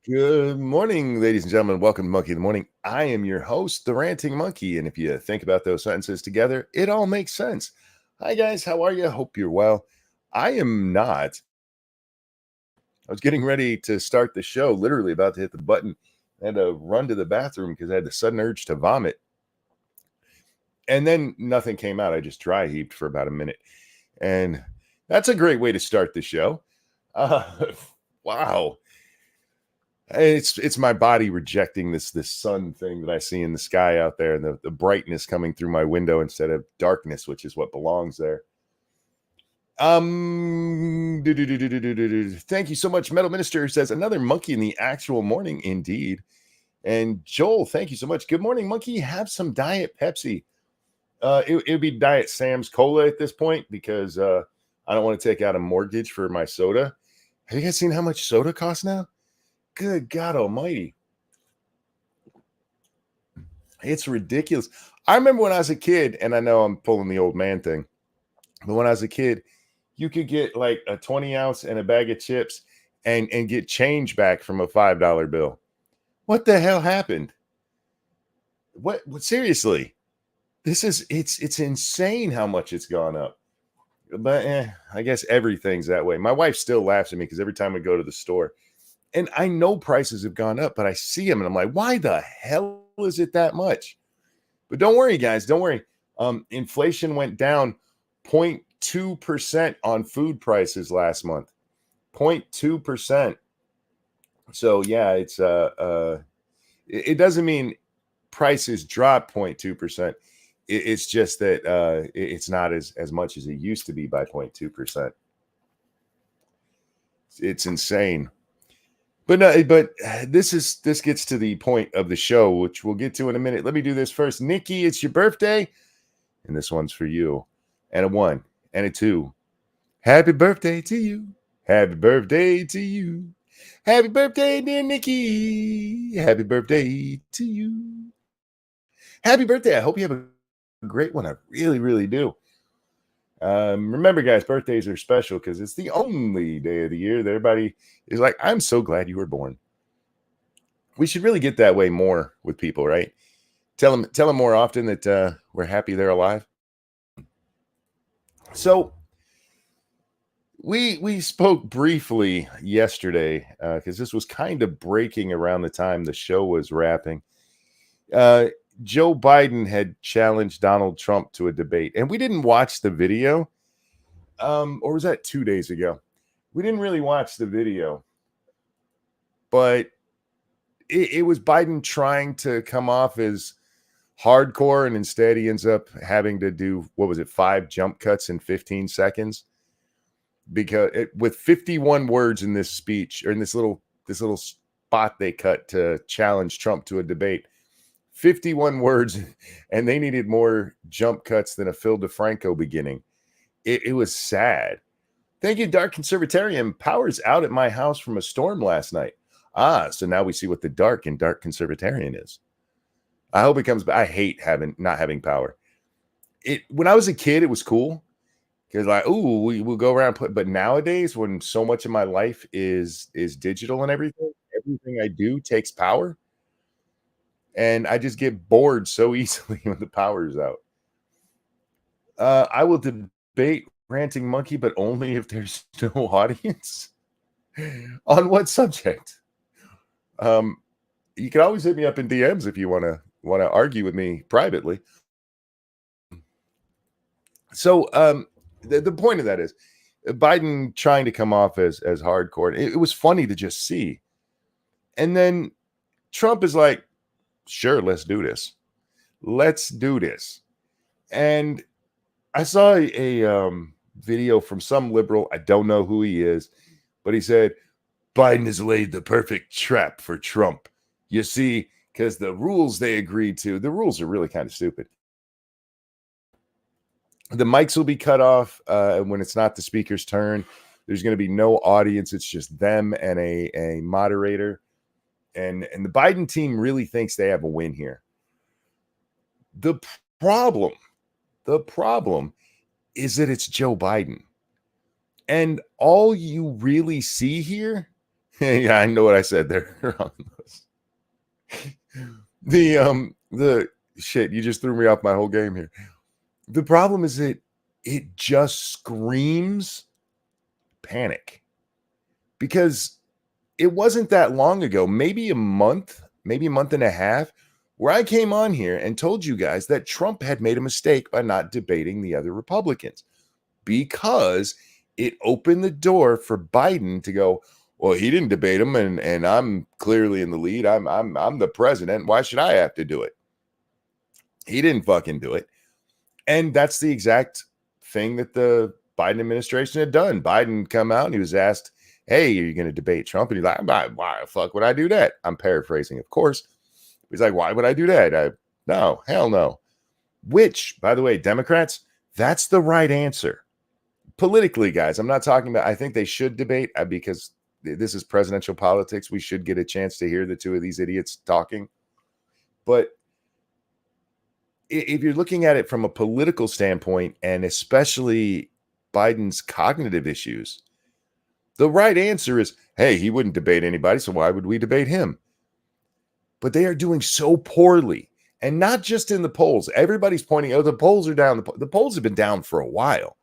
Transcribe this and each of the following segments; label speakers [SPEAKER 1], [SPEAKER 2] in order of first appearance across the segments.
[SPEAKER 1] Good morning, ladies and gentlemen. Welcome to Monkey in the Morning. I am your host, the Ranting Monkey. And if you think about those sentences together, it all makes sense. Hi, guys. How are you? Hope you're well. I am not. I was getting ready to start the show, literally about to hit the button. I had to run to the bathroom because I had the sudden urge to vomit. And then nothing came out. I just dry heaved for about a minute. And that's a great way to start the show. Uh, wow. It's my body rejecting this sun thing that I see in the sky out there, and the brightness coming through my window instead of darkness, which is what belongs there. Thank you so much. Metal Minister says another monkey in the actual morning, indeed. And Joel, thank you so much. Good morning, monkey. Have some Diet Pepsi. It would be Diet Sam's Cola at this point because I don't want to take out a mortgage for my soda. Have you guys seen how much soda costs now? Good God Almighty. It's ridiculous. I remember when I was a kid, and I know I'm pulling the old man thing, but when I was a kid, you could get like a 20 ounce and a bag of chips and get change back from a $5 bill. What the hell happened? What seriously? It's insane how much it's gone up. But I guess everything's that way. My wife still laughs at me because every time we go to the store, and I know prices have gone up, but I see them and I'm like, why the hell is it that much? But don't worry, guys. Don't worry. Inflation went down 0.2% on food prices last month. 0.2%. So yeah, it doesn't mean prices drop 0.2%. It's just that it's not as much as it used to be by 0.2%. It's insane. But this gets to the point of the show, which we'll get to in a minute. Let me do this first. Nikki, it's your birthday, and this one's for you. And a 1 and a 2. Happy birthday to you. Happy birthday to you. Happy birthday, dear Nikki. Happy birthday to you. Happy birthday. I hope you have a great one. I really, really do. Remember, guys, birthdays are special because it's the only day of the year that everybody is like, I'm so glad you were born. We should really get that way more with people, right? Tell them more often that we're happy they're alive. So we spoke briefly yesterday because this was kind of breaking around the time the show was wrapping. Joe Biden had challenged Donald Trump to a debate, and we didn't watch the video. Or was that 2 days ago? We didn't really watch the video, but it was Biden trying to come off as hardcore, and instead he ends up having to do, what was it, 5 jump cuts in 15 seconds? Because with 51 words in this speech, or in this little spot they cut to challenge Trump to a debate, 51 words, and they needed more jump cuts than a Phil DeFranco beginning. It was sad. Thank you, Dark Conservatarian. Power's out at my house from a storm last night. So now we see what the dark and Dark Conservatarian is. I hope it comes back. I hate not having power. When I was a kid, it was cool because like, ooh, we'll go around. But nowadays, when so much of my life is digital and everything I do takes power. And I just get bored so easily when the power's out. I will debate Ranting Monkey, but only if there's no audience. On what subject? You can always hit me up in DMs if you want to argue with me privately. So the point of that is Biden trying to come off as hardcore. It was funny to just see. And then Trump is like, sure, let's do this. Let's do this. And I saw a video from some liberal. I don't know who he is, but he said, Biden has laid the perfect trap for Trump. You see, because the rules they agreed to, the rules are really kind of stupid. The mics will be cut off when it's not the speaker's turn. There's going to be no audience. It's just them and a moderator. And the Biden team really thinks they have a win here. The problem is that it's Joe Biden. And all you really see here Yeah, I know what I said there. The shit, you just threw me off my whole game here. The problem is that it just screams panic, because it wasn't that long ago, maybe a month, maybe a month and a half, where I came on here and told you guys that Trump had made a mistake by not debating the other Republicans, because it opened the door for Biden to go, well, he didn't debate him, and I'm clearly in the lead. I'm the president. Why should I have to do it? He didn't fucking do it. And that's the exact thing that the Biden administration had done. Biden come out and he was asked, hey, are you going to debate Trump? And he's like, why the fuck would I do that? I'm paraphrasing, of course. He's like, why would I do that? No, hell no. Which, by the way, Democrats, that's the right answer. Politically, guys, I'm not talking about, I think they should debate because this is presidential politics. We should get a chance to hear the two of these idiots talking. But if you're looking at it from a political standpoint, and especially Biden's cognitive issues, the right answer is, hey, he wouldn't debate anybody, so why would we debate him? But they are doing so poorly, and not just in the polls. Everybody's pointing, oh, the polls are down. The polls have been down for a while.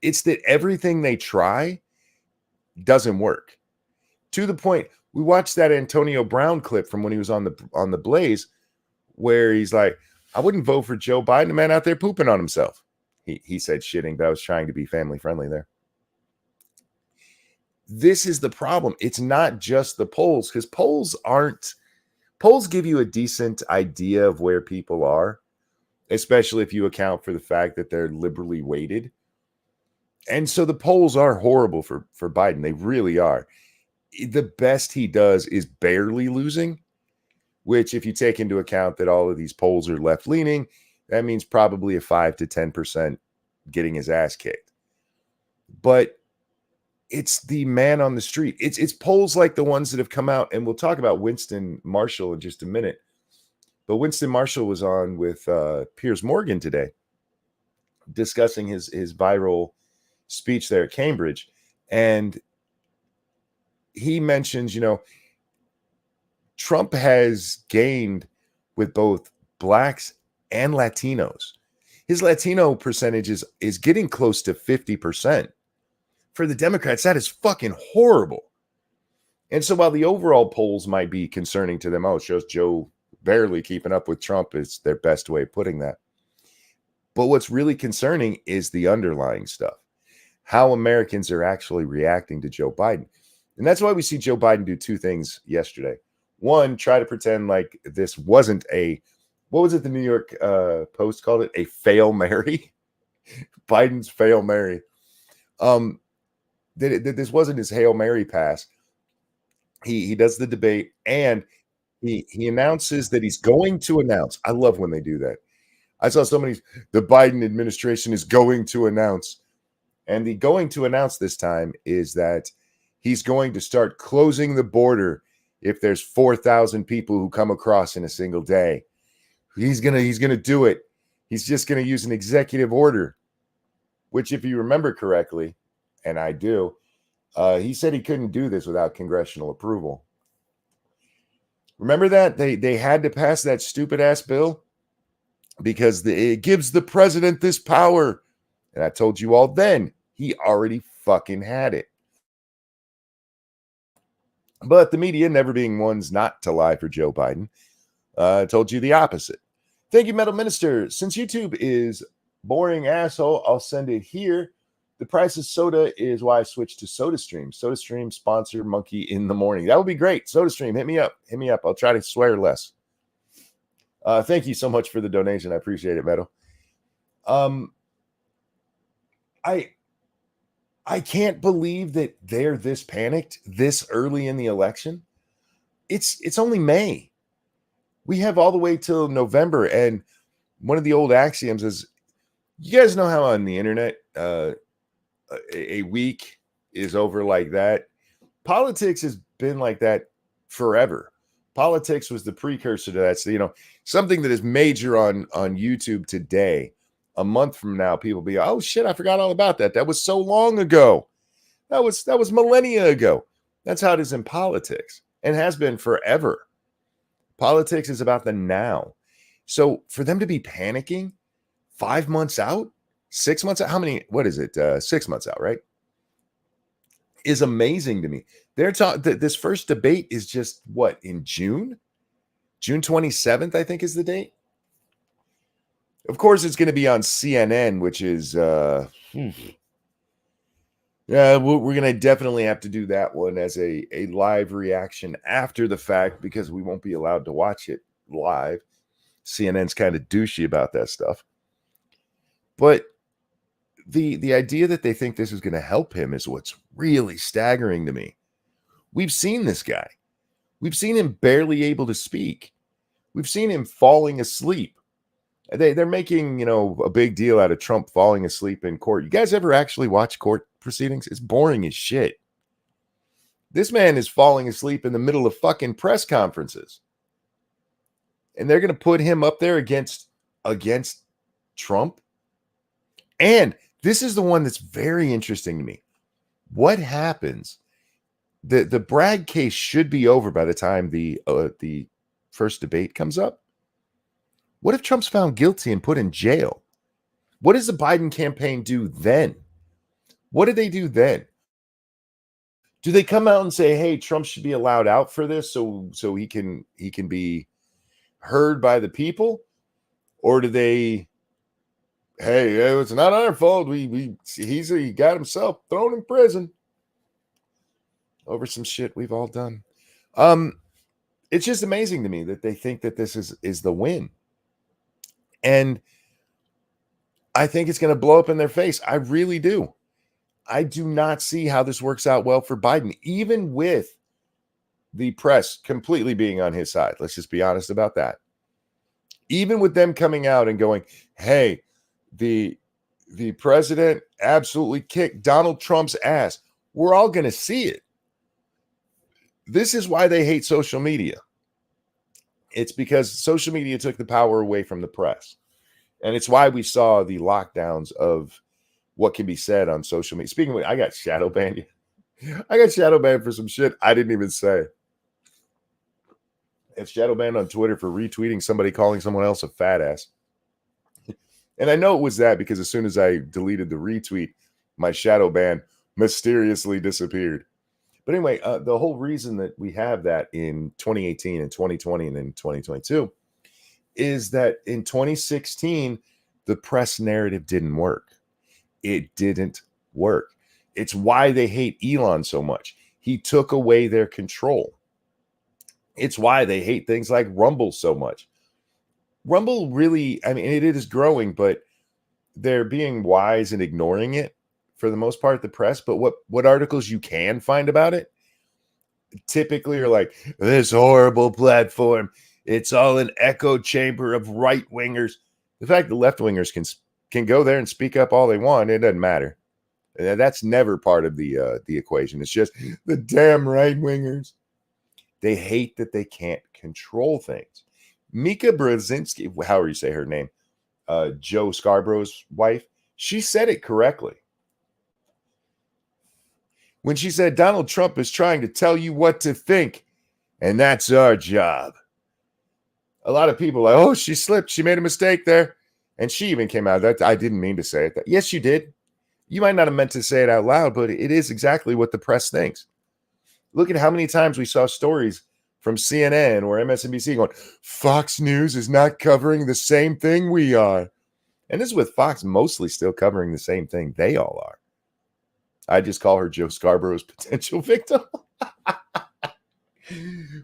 [SPEAKER 1] It's that everything they try doesn't work. To the point, we watched that Antonio Brown clip from when he was on the Blaze, where he's like, I wouldn't vote for Joe Biden, a man out there pooping on himself. He said shitting, but I was trying to be family friendly there. This is the problem. It's not just the polls, because polls give you a decent idea of where people are, especially if you account for the fact that they're liberally weighted. And so the polls are horrible for Biden. They really are. The best he does is barely losing, which, if you take into account that all of these polls are left-leaning, that means probably a 5 to 10% getting his ass kicked. But it's the man on the street. It's polls like the ones that have come out, and we'll talk about Winston Marshall in just a minute. But Winston Marshall was on with Piers Morgan today, discussing his viral speech there at Cambridge, and he mentions, Trump has gained with both blacks and Latinos. His Latino percentage is getting close to 50%. For the Democrats, that is fucking horrible. And so while the overall polls might be concerning to them, it shows Joe barely keeping up with Trump, is their best way of putting that. But what's really concerning is the underlying stuff, how Americans are actually reacting to Joe Biden. And that's why we see Joe Biden do two things yesterday. One, try to pretend like this wasn't what was it the New York Post called it? A fail Mary? Biden's fail Mary. That this wasn't his Hail Mary pass. He does the debate, and he announces that he's going to announce. I love when they do that. I saw somebody, the Biden administration is going to announce. And the going to announce this time is that he's going to start closing the border if there's 4,000 people who come across in a single day. He's gonna do it. He's just gonna use an executive order, which, if you remember correctly, and I do, he said he couldn't do this without congressional approval. Remember that they had to pass that stupid ass bill because it gives the president this power, and I told you all then he already fucking had it. But the media, never being ones not to lie for Joe Biden, told you the opposite. Thank you, Metal Minister. Since YouTube is boring asshole, I'll send it here. The price of soda is why I switched to SodaStream. SodaStream sponsor Monkey in the Morning. That would be great. SodaStream, hit me up. Hit me up. I'll try to swear less. Thank you so much for the donation. I appreciate it, Metal. I can't believe that they're this panicked this early in the election. It's only May. We have all the way till November, and one of the old axioms is, you guys know how on the internet a week is over like that. Politics has been like that forever. Politics was the precursor to that. So, something that is major on YouTube today, a month from now, people be, oh shit, I forgot all about that. That was so long ago. That was millennia ago. That's how it is in politics and has been forever. Politics is about the now. So for them to be panicking 5 months out, 6 months out, what is it? 6 months out, right? Is amazing to me. They're talking, this first debate is just what, in June? June 27th, I think is the date. Of course, it's going to be on CNN, which is, yeah, we're going to definitely have to do that one as a live reaction after the fact because we won't be allowed to watch it live. CNN's kind of douchey about that stuff. But the idea that they think this is going to help him is what's really staggering to me. We've seen this guy. We've seen him barely able to speak. We've seen him falling asleep. They're making, a big deal out of Trump falling asleep in court. You guys ever actually watch court proceedings? It's boring as shit. This man is falling asleep in the middle of fucking press conferences. And they're going to put him up there against Trump. And this is the one that's very interesting to me. What happens? The Bragg case should be over by the time the first debate comes up. What if Trump's found guilty and put in jail? What does the Biden campaign do then? What do they do then? Do they come out and say, "Hey, Trump should be allowed out for this, so he can be heard by the people," or do they? Hey, it's not our fault. He got himself thrown in prison over some shit we've all done. It's just amazing to me that they think that this is the win. And I think it's going to blow up in their face. I really do. I do not see how this works out well for Biden, even with the press completely being on his side. Let's just be honest about that. Even with them coming out and going, hey, the president absolutely kicked Donald Trump's ass. We're all going to see it. This is why they hate social media. It's because social media took the power away from the press. And it's why we saw the lockdowns of what can be said on social media. Speaking of which, I got shadow banned. I got shadow banned for some shit I didn't even say. It's shadow banned on Twitter for retweeting somebody calling someone else a fat ass. And I know it was that because as soon as I deleted the retweet, my shadow ban mysteriously disappeared. But anyway, the whole reason that we have that in 2018 and 2020 and in 2022 is that in 2016, the press narrative didn't work. It didn't work. It's why they hate Elon so much. He took away their control. It's why they hate things like Rumble so much. Rumble really, it is growing, but they're being wise and ignoring it for the most part, the press. But what articles you can find about it typically are like, this horrible platform. It's all an echo chamber of right-wingers. The fact that left-wingers can go there and speak up all they want, it doesn't matter. That's never part of the equation. It's just the damn right-wingers. They hate that they can't control things. Mika Brzezinski, however you say her name, Joe Scarborough's wife, she said it correctly. When she said, Donald Trump is trying to tell you what to think, and that's our job. A lot of people are like, oh, she slipped. She made a mistake there. And she even came out that I didn't mean to say it. Yes, you did. You might not have meant to say it out loud, but it is exactly what the press thinks. Look at how many times we saw stories from CNN or MSNBC going, Fox News is not covering the same thing we are. And this is with Fox mostly still covering the same thing they all are. I just call her Joe Scarborough's potential victim.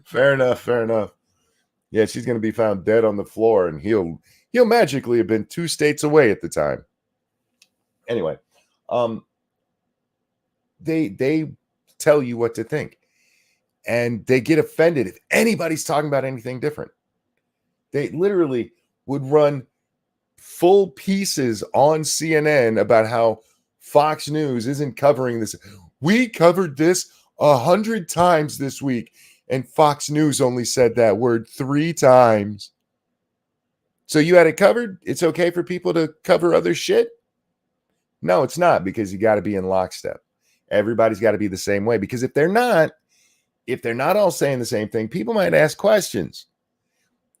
[SPEAKER 1] Fair enough. Yeah, she's going to be found dead on the floor, and he'll magically have been 2 states away at the time. Anyway, they tell you what to think, and they get offended if anybody's talking about anything different. They literally would run full pieces on CNN about how Fox News isn't covering this. We covered this 100 times this week, and Fox News only said that word 3 times. So you had it covered? It's okay for people to cover other shit? No, it's not, because you got to be in lockstep. Everybody's got to be the same way, because if they're not, if they're not all saying the same thing, people might ask questions.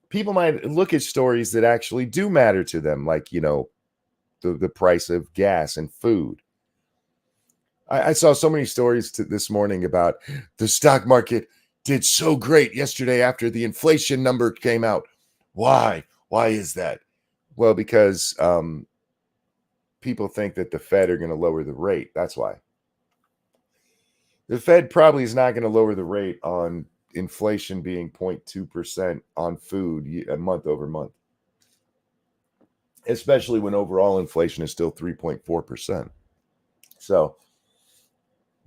[SPEAKER 1] People might look at stories that actually do matter to them, like, the price of gas and food. I saw so many stories this morning about the stock market did so great yesterday after the inflation number came out. Why? Why is that? Well, because people think that the Fed are going to lower the rate. That's why. The Fed probably is not going to lower the rate on inflation being 0.2% on food month over month, especially when overall inflation is still 3.4%. So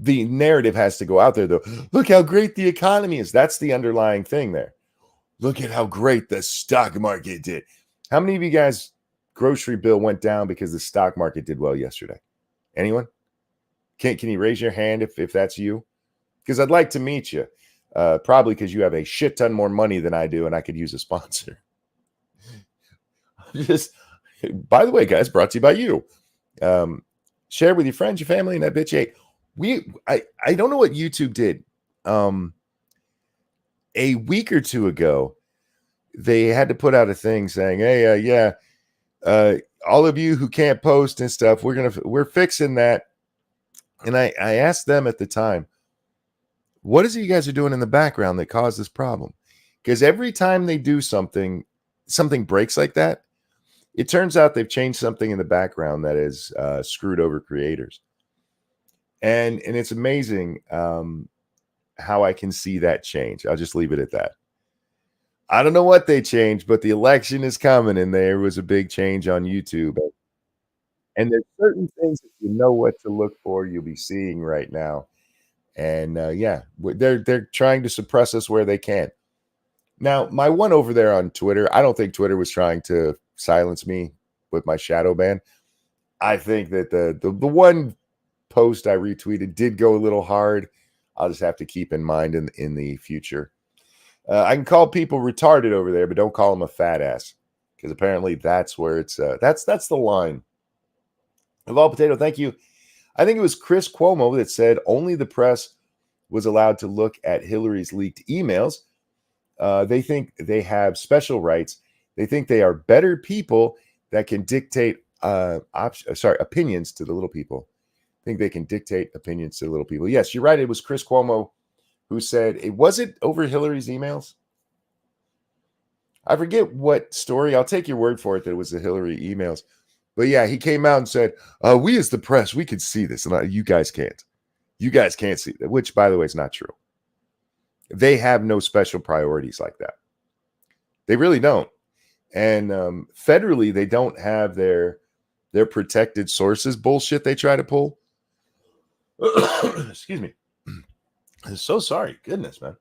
[SPEAKER 1] the narrative has to go out there, though. Look how great the economy is. That's the underlying thing there. Look at how great the stock market did. How many of you guys' grocery bill went down because the stock market did well yesterday? Anyone? Can you raise your hand if that's you? Because I'd like to meet you. Probably because you have a shit ton more money than I do, and I could use a sponsor. Just, by the way, guys, brought to you by you. Share with your friends, your family, and that bitch ate. I don't know what YouTube did. A week or two ago, they had to put out a thing saying, "Hey, all of you who can't post and stuff, we're fixing that." And I asked them at the time, what is it you guys are doing in the background that caused this problem? Because every time they do something breaks like that, it turns out they've changed something in the background that is screwed over creators. And it's amazing how I can see that change. I'll just leave it at that. I don't know what they changed, but the election is coming, and there was a big change on YouTube. And there's certain things that you know what to look for, you'll be seeing right now. And they're trying to suppress us where they can. Now, my one over there on Twitter, I don't think Twitter was trying to silence me with my shadow ban. I think that the one post I retweeted did go a little hard. I'll just have to keep in mind in the future. I can call people retarded over there, but don't call them a fat ass, because apparently that's where it's that's the line. Of all potato, thank you. I think it was Chris Cuomo that said only the press was allowed to look at Hillary's leaked emails. They think they have special rights. They think they are better people that can dictate opinions to the little people. I think they can dictate opinions to the little people. Yes, you're right. It was Chris Cuomo who said it. Was it over Hillary's emails? I forget what story. I'll take your word for it that it was the Hillary emails. But yeah, he came out and said, we as the press, we can see this. And you guys can't. You guys can't see that, which, by the way, is not true. They have no special priorities like that. They really don't. And federally, they don't have their protected sources bullshit they try to pull. Excuse me. I'm so sorry. Goodness, man.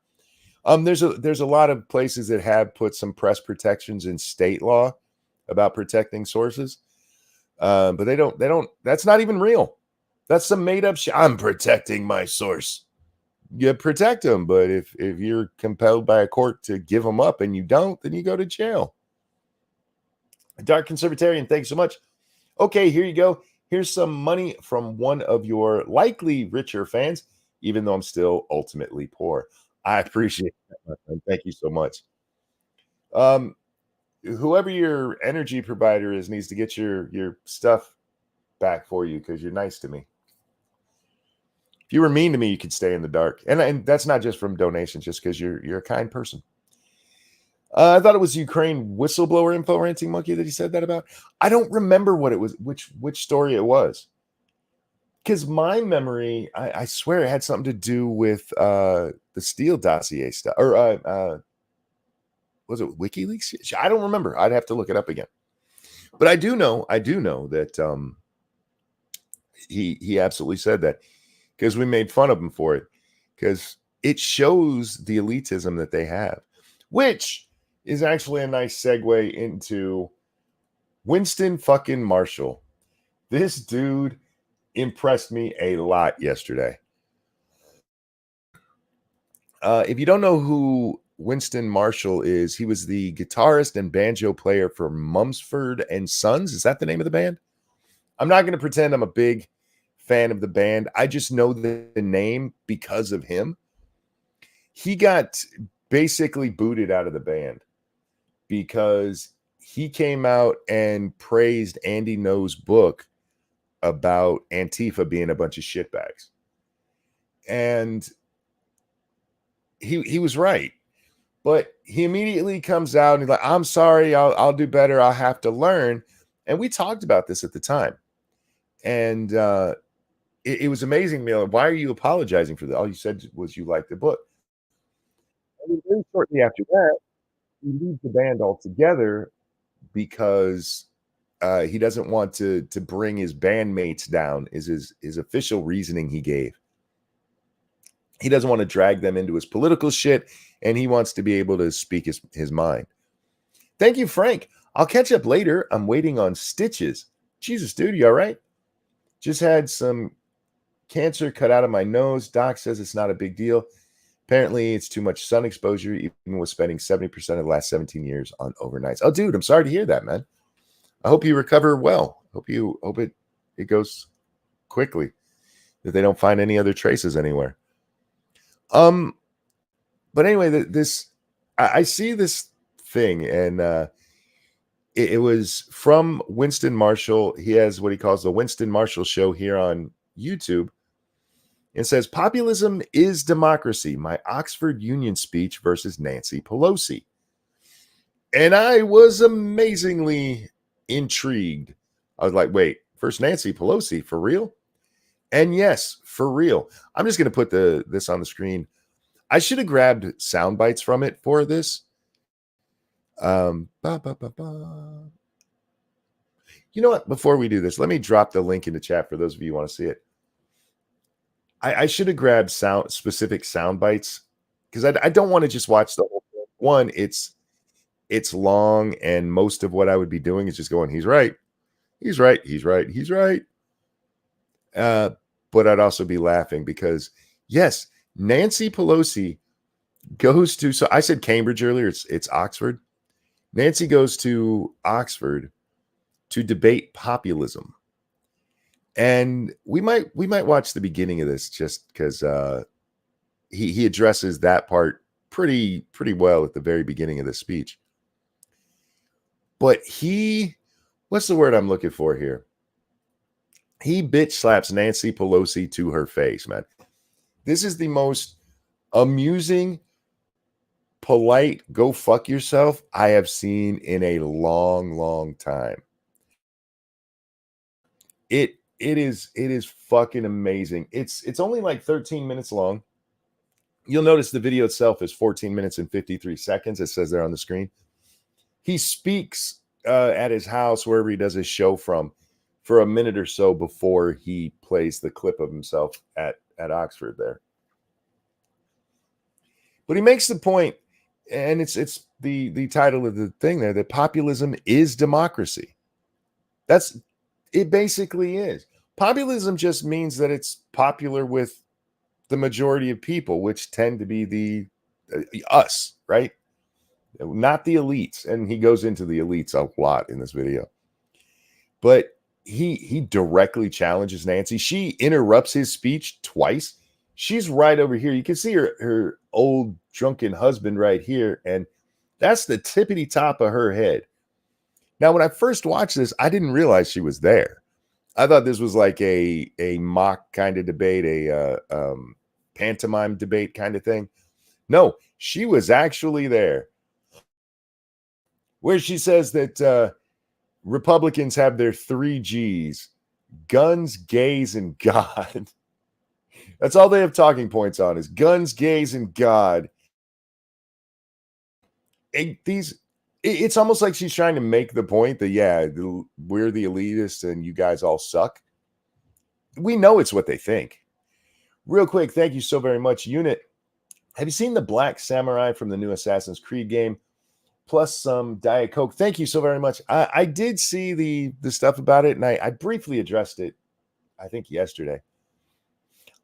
[SPEAKER 1] There's a lot of places that have put some press protections in state law about protecting sources. But they don't, that's not even real. That's some made up shit. I'm protecting my source. You protect them, but if you're compelled by a court to give them up and you don't, then you go to jail. Dark Conservatarian, thanks so much. Okay, here you go. Here's some money from one of your likely richer fans, even though I'm still ultimately poor. I appreciate that, my friend. Thank you so much. Whoever your energy provider is needs to get your stuff back for you because you're nice to me. If you were mean to me, you could stay in the dark. And that's not just from donations, just because you're a kind person. I thought it was Ukraine whistleblower info ranting monkey that he said that about. I don't remember what it was, which story it was. Because my memory, I swear it had something to do with the Steele dossier stuff. Or was it WikiLeaks? I don't remember. I'd have to look it up again. But I do know that he absolutely said that, because we made fun of him for it, because it shows the elitism that they have, which is actually a nice segue into Winston fucking Marshall. This dude impressed me a lot yesterday. If you don't know who Winston Marshall is, he was the guitarist and banjo player for Mumford and Sons. Is that the name of the band? I'm not going to pretend I'm a big fan of the band. I just know the name because of him. he got basically booted out of the band because he came out and praised Andy Ngo's book about Antifa being a bunch of shitbags. And he was right. But he immediately comes out and he's like, I'm sorry, I'll do better. I'll have to learn. And we talked about this at the time. And it was amazing, Miller. Why are you apologizing for that? All you said was you liked the book. And then very shortly after that, he leaves the band altogether because he doesn't want to bring his bandmates down, is his official reasoning he gave. He doesn't want to drag them into his political shit, and he wants to be able to speak his mind. Thank you, Frank. I'll catch up later. I'm waiting on stitches. Jesus, dude, you all right? Just had some cancer cut out of my nose. Doc says it's not a big deal. Apparently, it's too much sun exposure, even with spending 70% of the last 17 years on overnights. Oh, dude, I'm sorry to hear that, man. I hope you recover well. Hope it goes quickly, that they don't find any other traces anywhere. But anyway, I see this thing, and it was from Winston Marshall. He has what he calls the Winston Marshall Show here on YouTube. It says, "Populism is democracy, my Oxford Union speech versus Nancy Pelosi." And I was amazingly intrigued. I was like, wait, first Nancy Pelosi, for real? And yes, for real. I'm just going to put this on the screen. I should have grabbed sound bites from it for this. You know what? Before we do this, let me drop the link in the chat for those of you who want to see it. I should have grabbed specific sound bites because I don't want to just watch the whole thing. One, it's long, and most of what I would be doing is just going, he's right. He's right. He's right. He's right. But I'd also be laughing because, yes, Nancy Pelosi goes to, so I said Cambridge earlier, it's Oxford. Nancy goes to Oxford to debate populism. And we might watch the beginning of this just because he addresses that part pretty well at the very beginning of the speech. But what's the word I'm looking for here? He bitch slaps Nancy Pelosi to her face, man. This is the most amusing, polite, go fuck yourself I have seen in a long time. It is fucking amazing. It's only like 13 minutes long. You'll notice the video itself is 14 minutes and 53 seconds. It says there on the screen. He speaks at his house, wherever he does his show from, for a minute or so before he plays the clip of himself at Oxford there. But he makes the point, and it's the title of the thing there, that populism is democracy. It basically is. Populism just means that it's popular with the majority of people, which tend to be us, right? Not the elites. And he goes into the elites a lot in this video. But he directly challenges Nancy. She interrupts his speech twice. She's right over here. You can see her old drunken husband right here. And that's the tippity top of her head. Now, when I first watched this, I didn't realize she was there. I thought this was like a mock kind of debate, a pantomime debate kind of thing. No, she was actually there. Where she says that Republicans have their 3 Gs: guns, gays, and God. That's all they have talking points on, is guns, gays, and God. It's almost like she's trying to make the point that, yeah, we're the elitists and you guys all suck. We know it's what they think. Real quick, thank you so very much, Unit. Have you seen the Black Samurai from the new Assassin's Creed game? Plus some Diet Coke. Thank you so very much. I did see the stuff about it, and I briefly addressed it, I think, yesterday.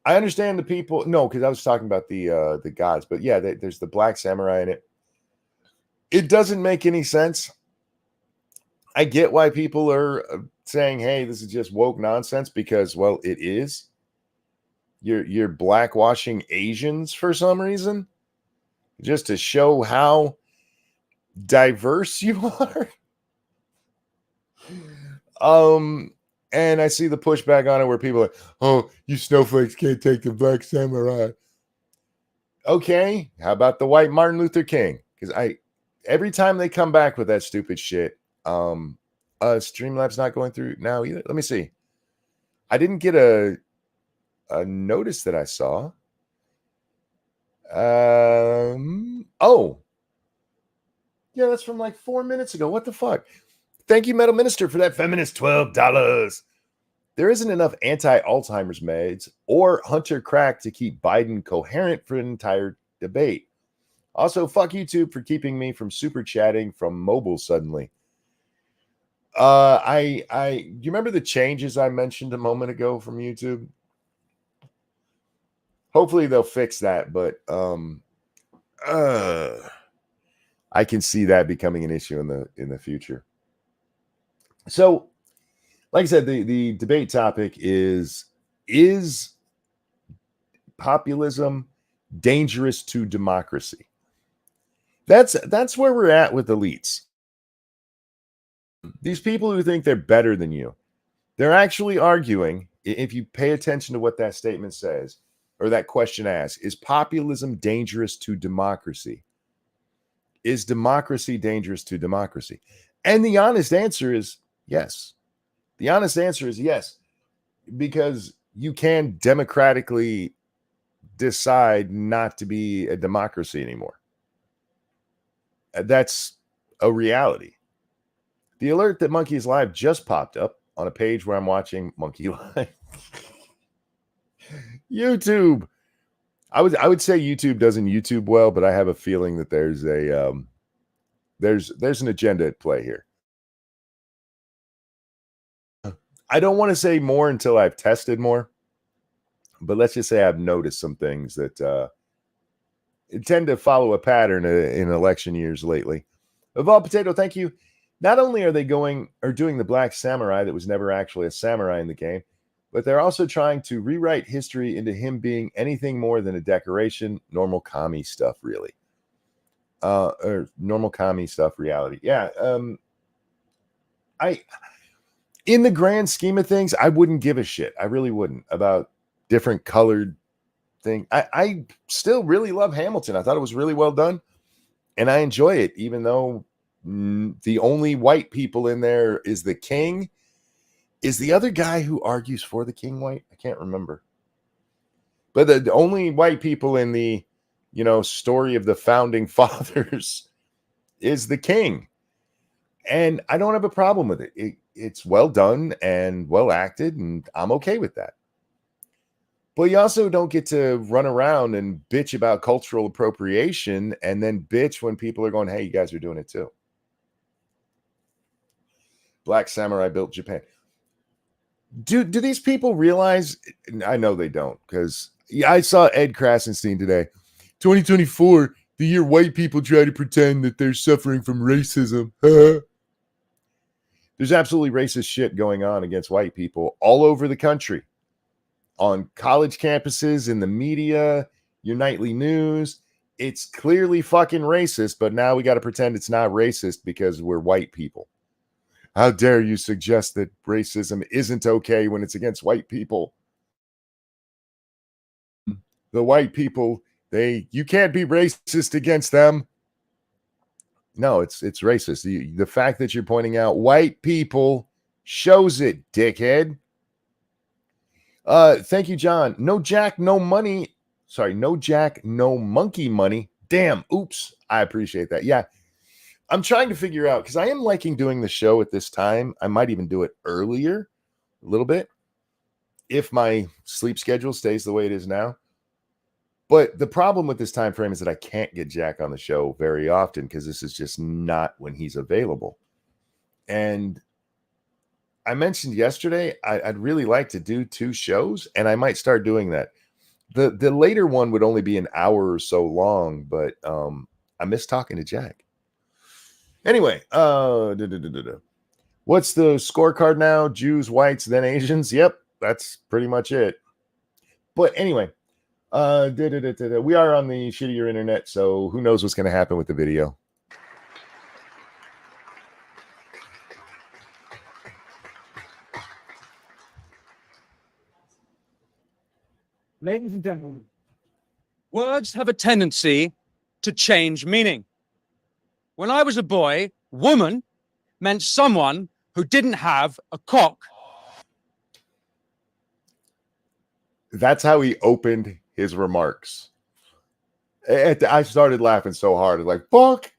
[SPEAKER 1] I understand the people. No, because I was talking about the gods. But yeah, there's the Black Samurai in it. It doesn't make any sense. I get why people are saying, hey, this is just woke nonsense, because, well, it is. You're blackwashing Asians for some reason. just to show how diverse you are. And I see the pushback on it where people are, oh, you snowflakes can't take the black samurai. Okay, how about the white Martin Luther King? Because every time they come back with that stupid shit, Streamlabs not going through now either. Let me see. I didn't get a notice that I saw. Oh, yeah, that's from like 4 minutes ago. What the fuck? Thank you, Metal Minister, for that feminist $12. There isn't enough anti-Alzheimer's meds or Hunter crack to keep Biden coherent for an entire debate. Also, fuck YouTube for keeping me from super chatting from mobile suddenly. You remember the changes I mentioned a moment ago from YouTube? Hopefully they'll fix that, but I can see that becoming an issue in the future. So, like I said, the debate topic is populism dangerous to democracy? That's where we're at with elites. These people who think they're better than you, they're actually arguing, if you pay attention to what that statement says, or that question asks, is populism dangerous to democracy? Is democracy dangerous to democracy? And the honest answer is yes. The honest answer is yes, because you can democratically decide not to be a democracy anymore. That's a reality. The alert that Monkey is Live just popped up on a page where I'm watching Monkey Live. YouTube. I would say YouTube doesn't YouTube well, but I have a feeling that there's an agenda at play here. I don't want to say more until I've tested more, but let's just say I've noticed some things that tend to follow a pattern in election years lately. Evolved Potato, thank you. Not only are they doing the Black Samurai that was never actually a samurai in the game, but they're also trying to rewrite history into him being anything more than a decoration, normal commie stuff, really. Or normal commie stuff reality. Yeah. In the grand scheme of things, I wouldn't give a shit. I really wouldn't about different colored thing. I still really love Hamilton. I thought it was really well done, and I enjoy it, even though the only white people in there is the king. Is the other guy who argues for the king white? I can't remember. But the only white people in the, story of the founding fathers is the king. And I don't have a problem with it. It's well done and well acted, and I'm okay with that. But you also don't get to run around and bitch about cultural appropriation and then bitch when people are going, hey, you guys are doing it too. Black Samurai built Japan. Do these people realize? I know they don't, because I saw Ed Krasenstein today. 2024, the year white people try to pretend that they're suffering from racism. There's absolutely racist shit going on against white people all over the country. On college campuses, in the media, your nightly news. It's clearly fucking racist, but now we got to pretend it's not racist because we're white people. How dare you suggest that racism isn't okay when it's against white people? The white people, you can't be racist against them. No, it's racist. The fact that you're pointing out white people shows it, dickhead. Thank you, John. No Jack, no money. Sorry, no Jack, no monkey money. Damn, oops. I appreciate that. Yeah. I'm trying to figure out, because I am liking doing the show at this time. I might even do it earlier a little bit if my sleep schedule stays the way it is now. But the problem with this time frame is that I can't get Jack on the show very often because this is just not when he's available. And I mentioned yesterday, I'd really like to do 2 shows, and I might start doing that. The later one would only be an hour or so long, but I miss talking to Jack. Anyway, what's the scorecard now? Jews, whites, then Asians. Yep, that's pretty much it. But anyway, We are on the shittier internet, so who knows what's going to happen with the video.
[SPEAKER 2] Ladies and gentlemen, words have a tendency to change meaning. When I was a boy, woman meant someone who didn't have a cock.
[SPEAKER 1] That's how he opened his remarks. I started laughing so hard, like, fuck.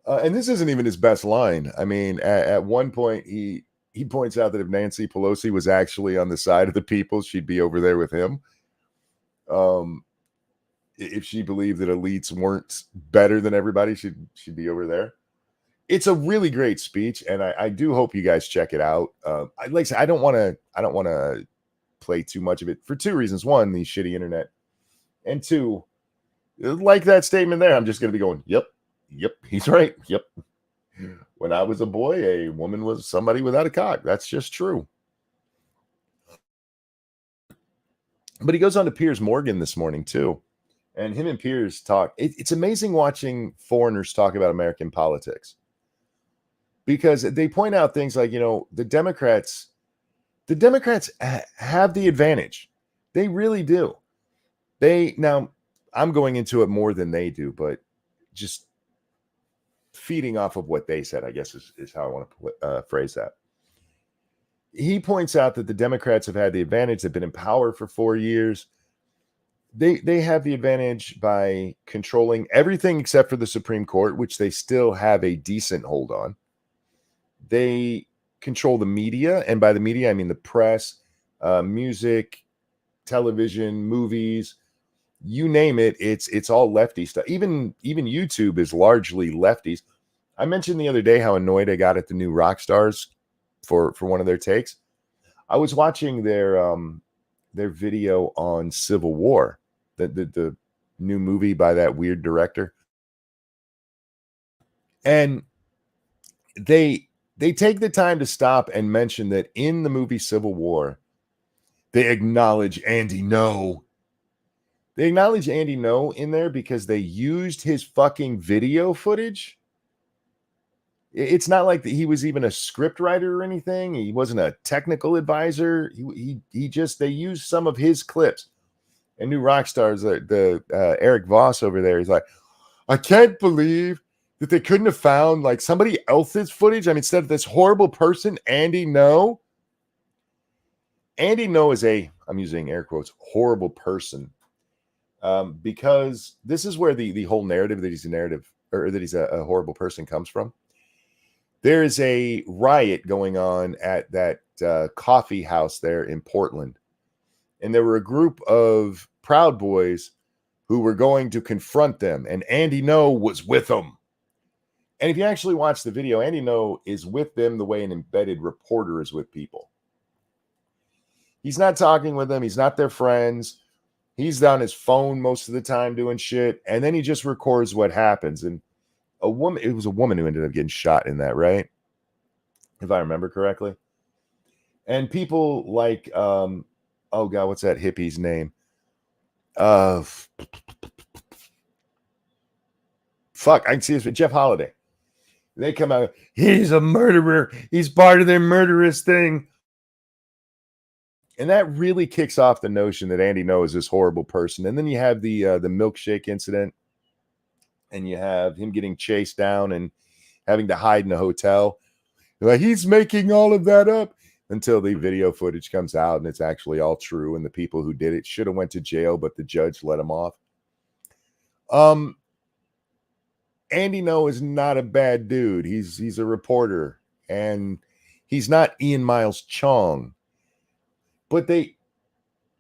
[SPEAKER 1] And this isn't even his best line. I mean, at one point, he points out that if Nancy Pelosi was actually on the side of the people, she'd be over there with him. If she believed that elites weren't better than everybody, she'd be over there. It's a really great speech, and I do hope you guys check it out. Like I said, I don't want to play too much of it for two reasons. One, the shitty internet, and two, like that statement there, I'm just going to be going, yep, he's right. Yep. When I was a boy, a woman was somebody without a cock. That's just true. But he goes on to Piers Morgan this morning too. And him and Piers talk. It's amazing watching foreigners talk about American politics, because they point out things like, the Democrats have the advantage. They really do. Now, I'm going into it more than they do, but just feeding off of what they said, I guess, is how I want to phrase that. He points out that the Democrats have had the advantage. They've been in power for 4 years. They have the advantage by controlling everything except for the Supreme Court, which they still have a decent hold on. They control the media, and by the media, I mean the press, music, television, movies, you name it. It's all lefty stuff. Even YouTube is largely lefties. I mentioned the other day how annoyed I got at the new rock stars for one of their takes. I was watching their video on Civil War, the new movie by that weird director, and they take the time to stop and mention that in the movie Civil War, they acknowledge Andy No. They acknowledge Andy No in there because they used his fucking video footage. It's not like he was even a script writer or anything. He wasn't a technical advisor. He just, they used some of his clips. And new rock stars, the Eric Voss over there, he's like, I can't believe that they couldn't have found like somebody else's footage. I mean, instead of this horrible person, Andy No. Andy No is I'm using air quotes, horrible person. Because this is where the whole narrative that he's a horrible person comes from. There is a riot going on at that coffee house there in Portland. And there were a group of Proud Boys who were going to confront them. And Andy No was with them. And if you actually watch the video, Andy No is with them the way an embedded reporter is with people. He's not talking with them. He's not their friends. He's on his phone most of the time doing shit. And then he just records what happens. And it was a woman who ended up getting shot in that, right? If I remember correctly. And people like, oh God, what's that hippie's name? Fuck, I can see this with Jeff Holiday. They come out, he's a murderer. He's part of their murderous thing. And that really kicks off the notion that Andy No is this horrible person. And then you have the milkshake incident, and you have him getting chased down and having to hide in a hotel. Like, he's making all of that up until the video footage comes out and it's actually all true. And the people who did it should have went to jail, but the judge let him off. Andy No is not a bad dude. He's a reporter, and he's not Ian Miles Chong. But they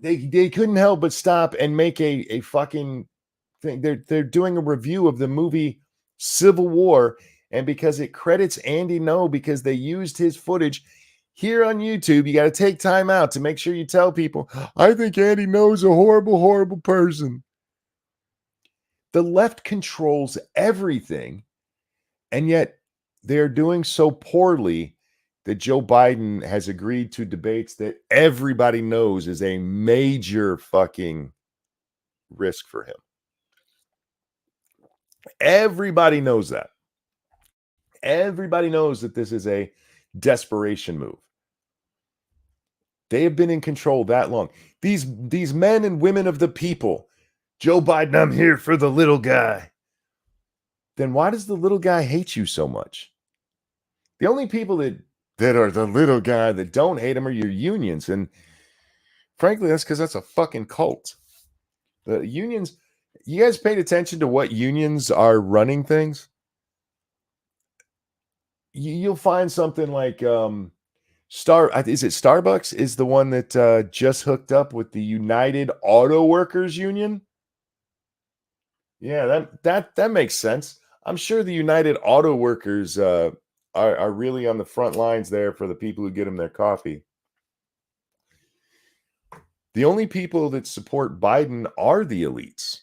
[SPEAKER 1] couldn't help but stop and make a fucking thing. They're doing a review of the movie Civil War, and because it credits Andy No because they used his footage here on YouTube, you got to take time out to make sure you tell people, I think Andy No is a horrible, horrible person. The left controls everything, and yet they're doing so poorly that Joe Biden has agreed to debates that everybody knows is a major fucking risk for him. Everybody knows that. Everybody knows that this is a desperation move. They have been in control that long. These men and women of the people. Joe Biden, I'm here for the little guy. Then why does the little guy hate you so much? The only people that are the little guy that don't hate him are your unions. And frankly, that's because that's a fucking cult. The unions, you guys paid attention to what unions are running things? You'll find something like is it Starbucks is the one that just hooked up with the United Auto Workers Union? Yeah, that makes sense. I'm sure the United Auto Workers are really on the front lines there for the people who get them their coffee. The only people that support Biden are the elites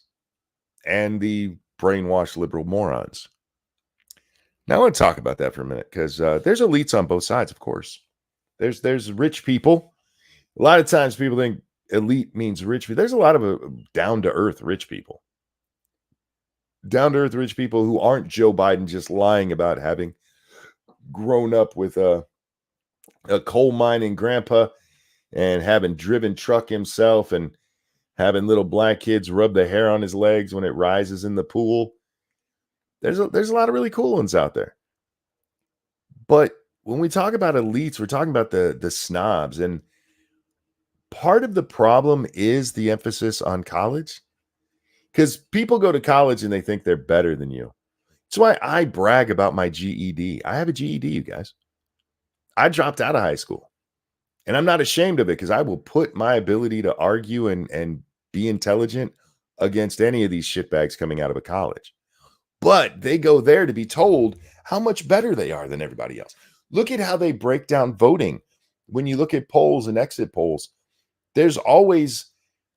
[SPEAKER 1] and the brainwashed liberal morons. Now I want to talk about that for a minute because there's elites on both sides, of course. There's rich people. A lot of times people think elite means rich. There's a lot of down-to-earth rich people. Down-to-earth rich people who aren't Joe Biden just lying about having grown up with a coal mining grandpa and having driven truck himself and having little black kids rub the hair on his legs when it rises in the pool. There's a lot of really cool ones out there. But when we talk about elites, we're talking about the snobs. And part of the problem is the emphasis on college. Because people go to college and they think they're better than you. That's why I brag about my GED. I have a GED, you guys. I dropped out of high school. And I'm not ashamed of it because I will put my ability to argue and be intelligent against any of these shitbags coming out of a college. But they go there to be told how much better they are than everybody else. Look at how they break down voting. When you look at polls and exit polls, there's always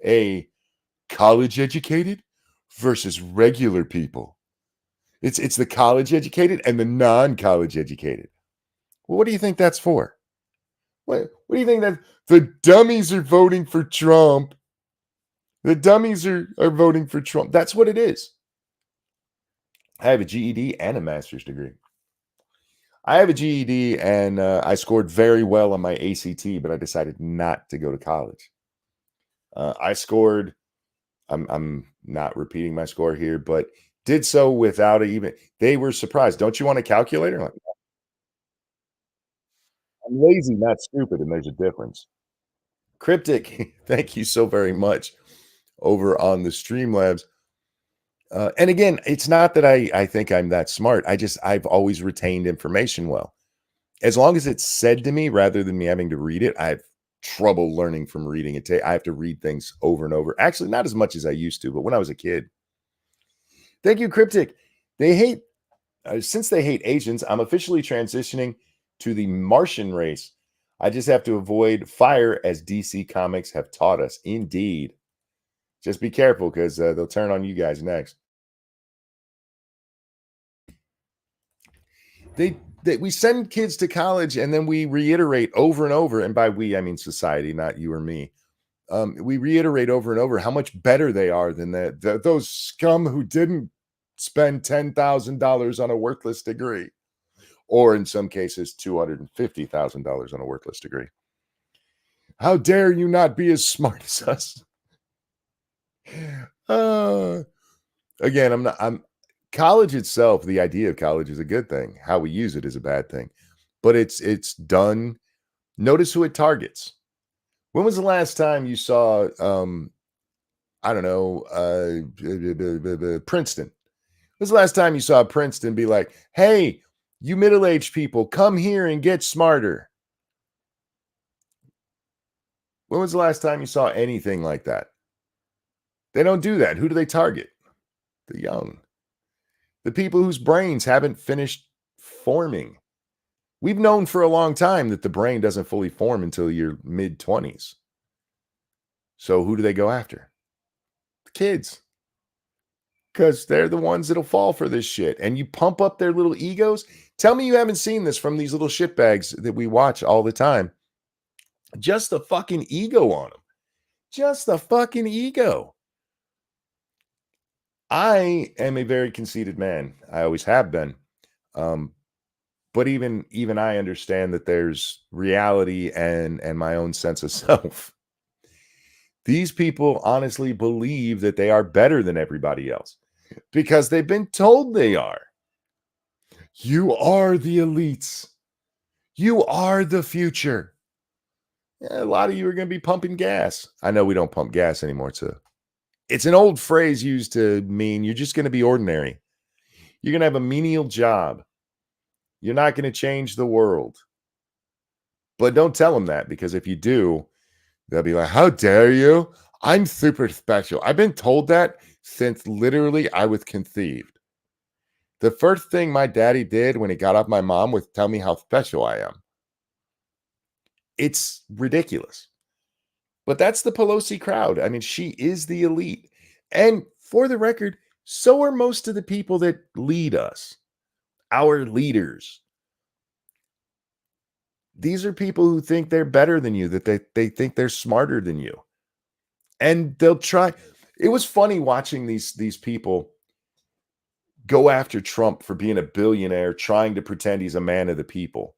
[SPEAKER 1] a college educated versus regular people. It's the college educated and the non-college educated. Well, what do you think that's for? What do you think that the dummies are voting for Trump? The dummies are voting for Trump. That's what it is. I have a GED and a master's degree. I have a GED and I scored very well on my ACT, but I decided not to go to college. I scored, I'm not repeating my score here, but did so without even, they were surprised. Don't you want a calculator? Like, I'm lazy, not stupid, and there's a difference. Cryptic, thank you so very much over on the Streamlabs. And again, it's not that I think I'm that smart. I've always retained information well. As long as it's said to me rather than me having to read it, I have trouble learning from reading it. I have to read things over and over. Actually, not as much as I used to, but when I was a kid. Thank you, Cryptic. They hate, since they hate Asians, I'm officially transitioning to the Martian race. I just have to avoid fire as DC Comics have taught us. Indeed. Just be careful because they'll turn on you guys next. We send kids to college and then we reiterate over and over, and by we I mean society, not you or me. We reiterate over and over how much better they are than those scum who didn't spend $10,000 on a worthless degree, or in some cases $250,000 on a worthless degree. How dare you not be as smart as us? Again, college itself, the idea of college is a good thing. How we use it is a bad thing. But it's done. Notice who it targets. When was the last time you saw I don't know, Princeton? When was the last time you saw Princeton be like, hey, you middle-aged people, come here and get smarter? When was the last time you saw anything like that? They don't do that. Who do they target? The young. The people whose brains haven't finished forming. We've known for a long time that the brain doesn't fully form until your mid-20s. So who do they go after? The kids. Because they're the ones that'll fall for this shit. And you pump up their little egos. Tell me you haven't seen this from these little shitbags that we watch all the time. Just the fucking ego on them. Just the fucking ego. I am a very conceited man. I always have been. Um, but even I understand that there's reality and my own sense of self. These people honestly believe that they are better than everybody else because they've been told they are. You are the elites. You are the future. Yeah, a lot of you are going to be pumping gas. I know we don't pump gas anymore. It's an old phrase used to mean you're just going to be ordinary. You're going to have a menial job. You're not going to change the world. But don't tell them that, because if you do, they'll be like, how dare you? I'm super special. I've been told that since literally I was conceived. The first thing my daddy did when he got off my mom was tell me how special I am. It's ridiculous. But that's the Pelosi crowd. I mean, she is the elite. And for the record, so are most of the people that lead us, our leaders. These are people who think they're better than you, that they think they're smarter than you. And they'll try. It was funny watching these people go after Trump for being a billionaire, trying to pretend he's a man of the people,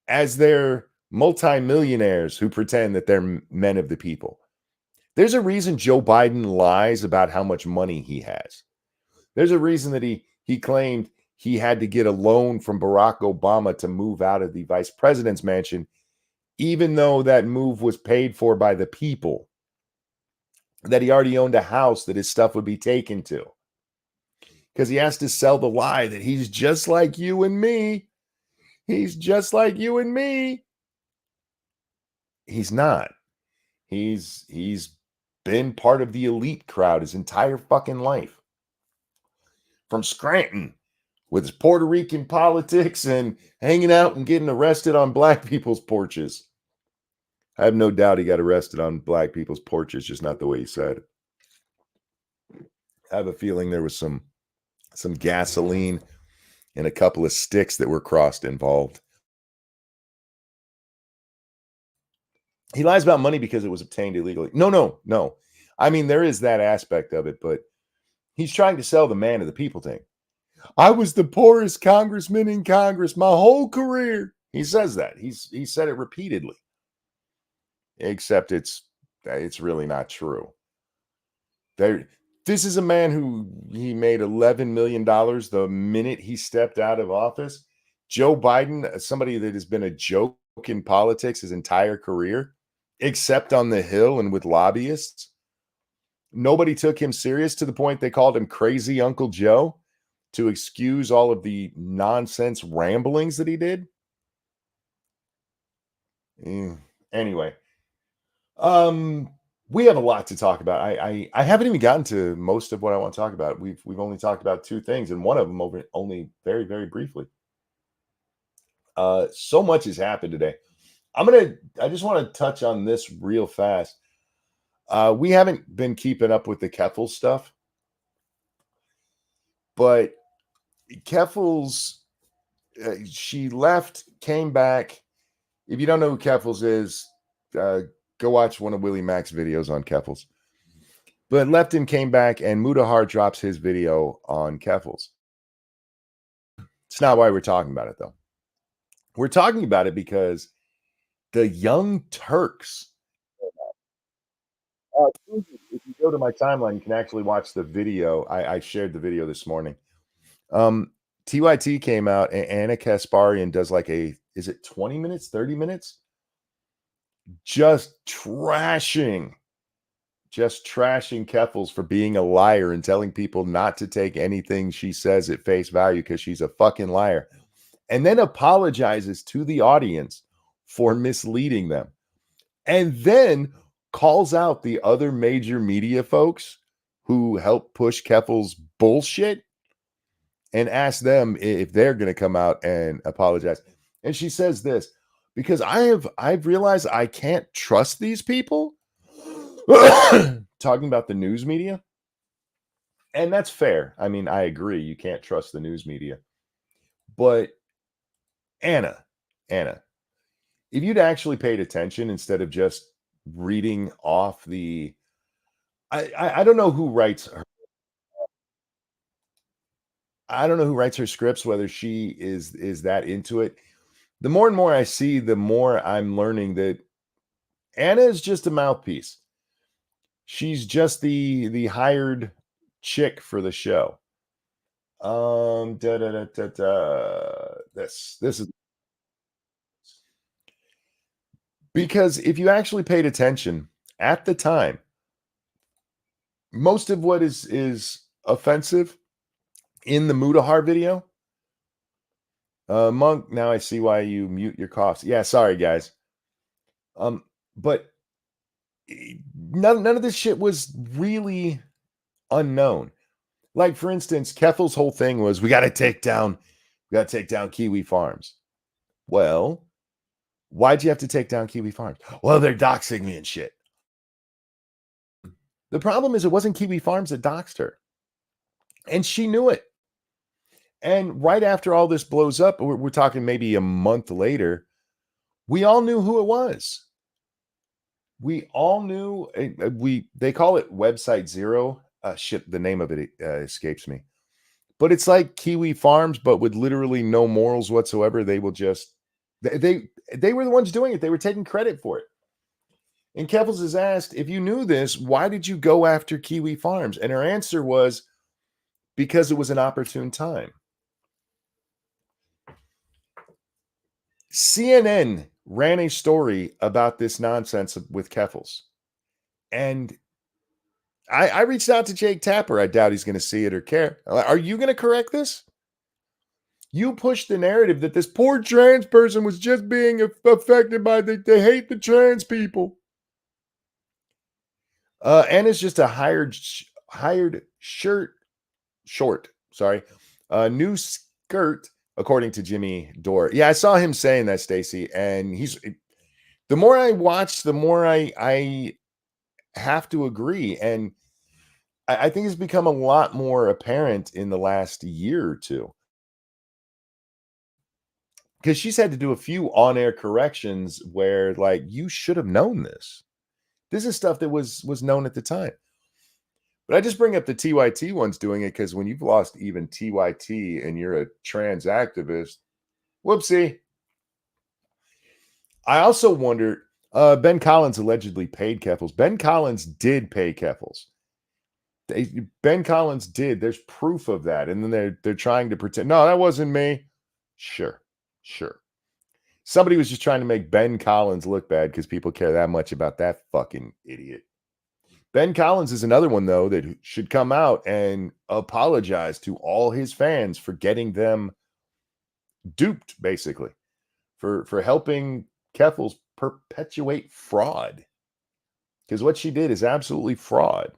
[SPEAKER 1] as they're multimillionaires who pretend that they're men of the people. There's a reason Joe Biden lies about how much money he has. There's a reason that he claimed he had to get a loan from Barack Obama to move out of the vice president's mansion, even though that move was paid for by the people, that he already owned a house that his stuff would be taken to. Because he has to sell the lie that he's just like you and me. He's just like you and me. He's not. He's been part of the elite crowd his entire fucking life. From Scranton with his Puerto Rican politics and hanging out and getting arrested on black people's porches. I have no doubt he got arrested on black people's porches, just not the way he said it. I have a feeling there was some gasoline and a couple of sticks that were crossed involved. He lies about money because it was obtained illegally. No. I mean, there is that aspect of it, but he's trying to sell the man of the people thing. I was the poorest congressman in Congress my whole career. He says that. He said it repeatedly. Except it's really not true. This is a man who he made $11 million the minute he stepped out of office. Joe Biden, somebody that has been a joke in politics his entire career, except on the Hill and with lobbyists. Nobody took him serious to the point they called him Crazy Uncle Joe to excuse all of the nonsense ramblings that he did. Anyway, we have a lot to talk about. I haven't even gotten to most of what I want to talk about. We've only talked about two things, and one of them only very, very briefly. So much has happened today. I just want to touch on this real fast. We haven't been keeping up with the Keffals stuff, but Keffals, she left, came back. If you don't know who Keffals is, go watch one of Willie Mack's videos on Keffals. But left and came back, and Mudahar drops his video on Keffals. It's not why we're talking about it, though. We're talking about it because the Young Turks. If you go to my timeline, you can actually watch the video. I shared the video this morning. TYT came out, and Anna Kasparian does like is it 20 minutes, 30 minutes? Just trashing Keffals for being a liar and telling people not to take anything she says at face value because she's a fucking liar. And then apologizes to the audience for misleading them. And then calls out the other major media folks who help push Keffals' bullshit and asks them if they're going to come out and apologize. And she says this, because I've realized I can't trust these people. Talking about the news media. And that's fair. I mean, I agree. You can't trust the news media. But Anna, if you'd actually paid attention instead of just reading off I don't know who writes her. I don't know who writes her scripts, whether she is that into it. The more and more I see, the more I'm learning that Anna is just a mouthpiece. She's just the hired chick for the show. This is because if you actually paid attention at the time, most of what is offensive in the Mutahar video. Monk, now I see why you mute your coughs. Yeah, sorry guys. But none of this shit was really unknown. Like for instance, Keffals' whole thing was we got to take down Kiwi Farms. Well, why'd you have to take down Kiwi Farms? Well, they're doxing me and shit. The problem is it wasn't Kiwi Farms that doxed her. And she knew it. And right after all this blows up, we're talking maybe a month later, we all knew who it was. We all knew. They call it Website Zero. Shit, the name of it escapes me. But it's like Kiwi Farms, but with literally no morals whatsoever. They will just they were the ones doing it. They were taking credit for it. And Keffals is asked, if you knew this, why did you go after Kiwi Farms? And her answer was, because it was an opportune time. CNN ran a story about this nonsense with Keffals. And I reached out to Jake Tapper. I doubt he's going to see it or care. Are you going to correct this? You pushed the narrative that this poor trans person was just being affected by they hate the trans people. Anna's just a hired short. Sorry, new skirt, according to Jimmy Dore. Yeah, I saw him saying that, Stacy, and he's. The more I watch, the more I have to agree, and I think it's become a lot more apparent in the last year or two. Because she's had to do a few on-air corrections where, like, you should have known this. This is stuff that was known at the time. But I just bring up the TYT ones doing it because when you've lost even TYT and you're a trans activist, whoopsie. I also wondered, Ben Collins allegedly paid Keffals. Ben Collins did pay Keffals. Ben Collins did. There's proof of that. And then they're trying to pretend, no, that wasn't me. Sure. Somebody was just trying to make Ben Collins look bad because people care that much about that fucking idiot. Ben Collins is another one, though, that should come out and apologize to all his fans for getting them duped, basically, for helping Keffals perpetuate fraud. Because what she did is absolutely fraud.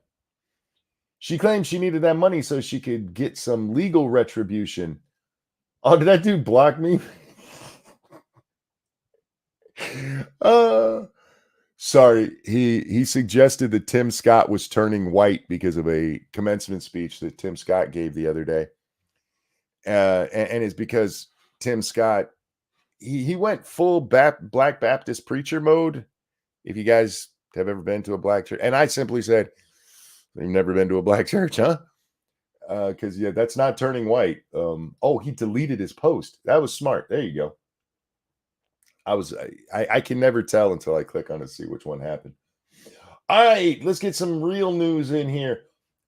[SPEAKER 1] She claimed she needed that money so she could get some legal retribution. Oh, did that dude block me? Sorry, he suggested that Tim Scott was turning white because of a commencement speech that Tim Scott gave the other day. And it's because Tim Scott, he went full Black Baptist preacher mode. If you guys have ever been to a black church, and I simply said, you've never been to a black church, huh? Because yeah, that's not turning white. He deleted his post. That was smart. There you go. I can never tell until I click on it to see which one happened. All right, let's get some real news in here.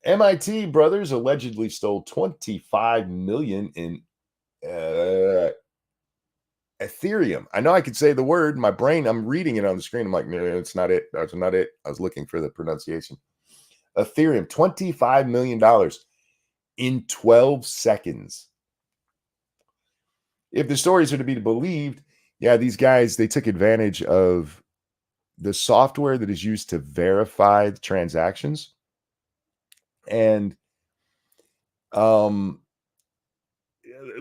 [SPEAKER 1] MIT brothers allegedly stole 25 million in Ethereum. I know I could say the word. My brain, I'm reading it on the screen. I'm like, no, it's not it. That's not it. I was looking for the pronunciation. Ethereum, $25 million in 12 seconds. If the stories are to be believed, yeah, these guys, they took advantage of the software that is used to verify the transactions. And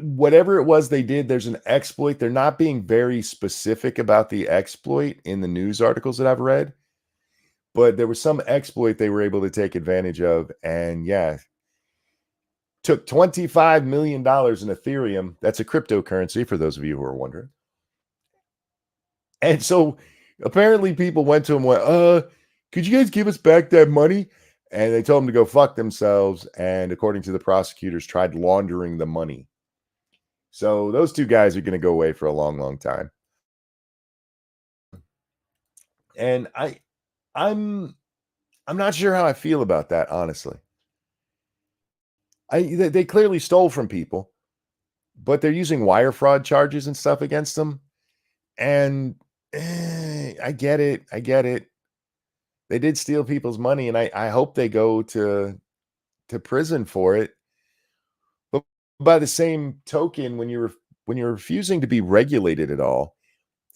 [SPEAKER 1] whatever it was they did, there's an exploit. They're not being very specific about the exploit in the news articles that I've read, but there was some exploit they were able to take advantage of. And yeah, took $25 million in Ethereum. That's a cryptocurrency for those of you who are wondering. And so apparently people went to him, could you guys give us back that money? And they told them to go fuck themselves. And according to the prosecutors, tried laundering the money. So those two guys are going to go away for a long, long time. And I'm not sure how I feel about that, honestly. They clearly stole from people, but they're using wire fraud charges and stuff against them. And I get it. I get it. They did steal people's money, and I hope they go to prison for it. But by the same token, when you're refusing to be regulated at all,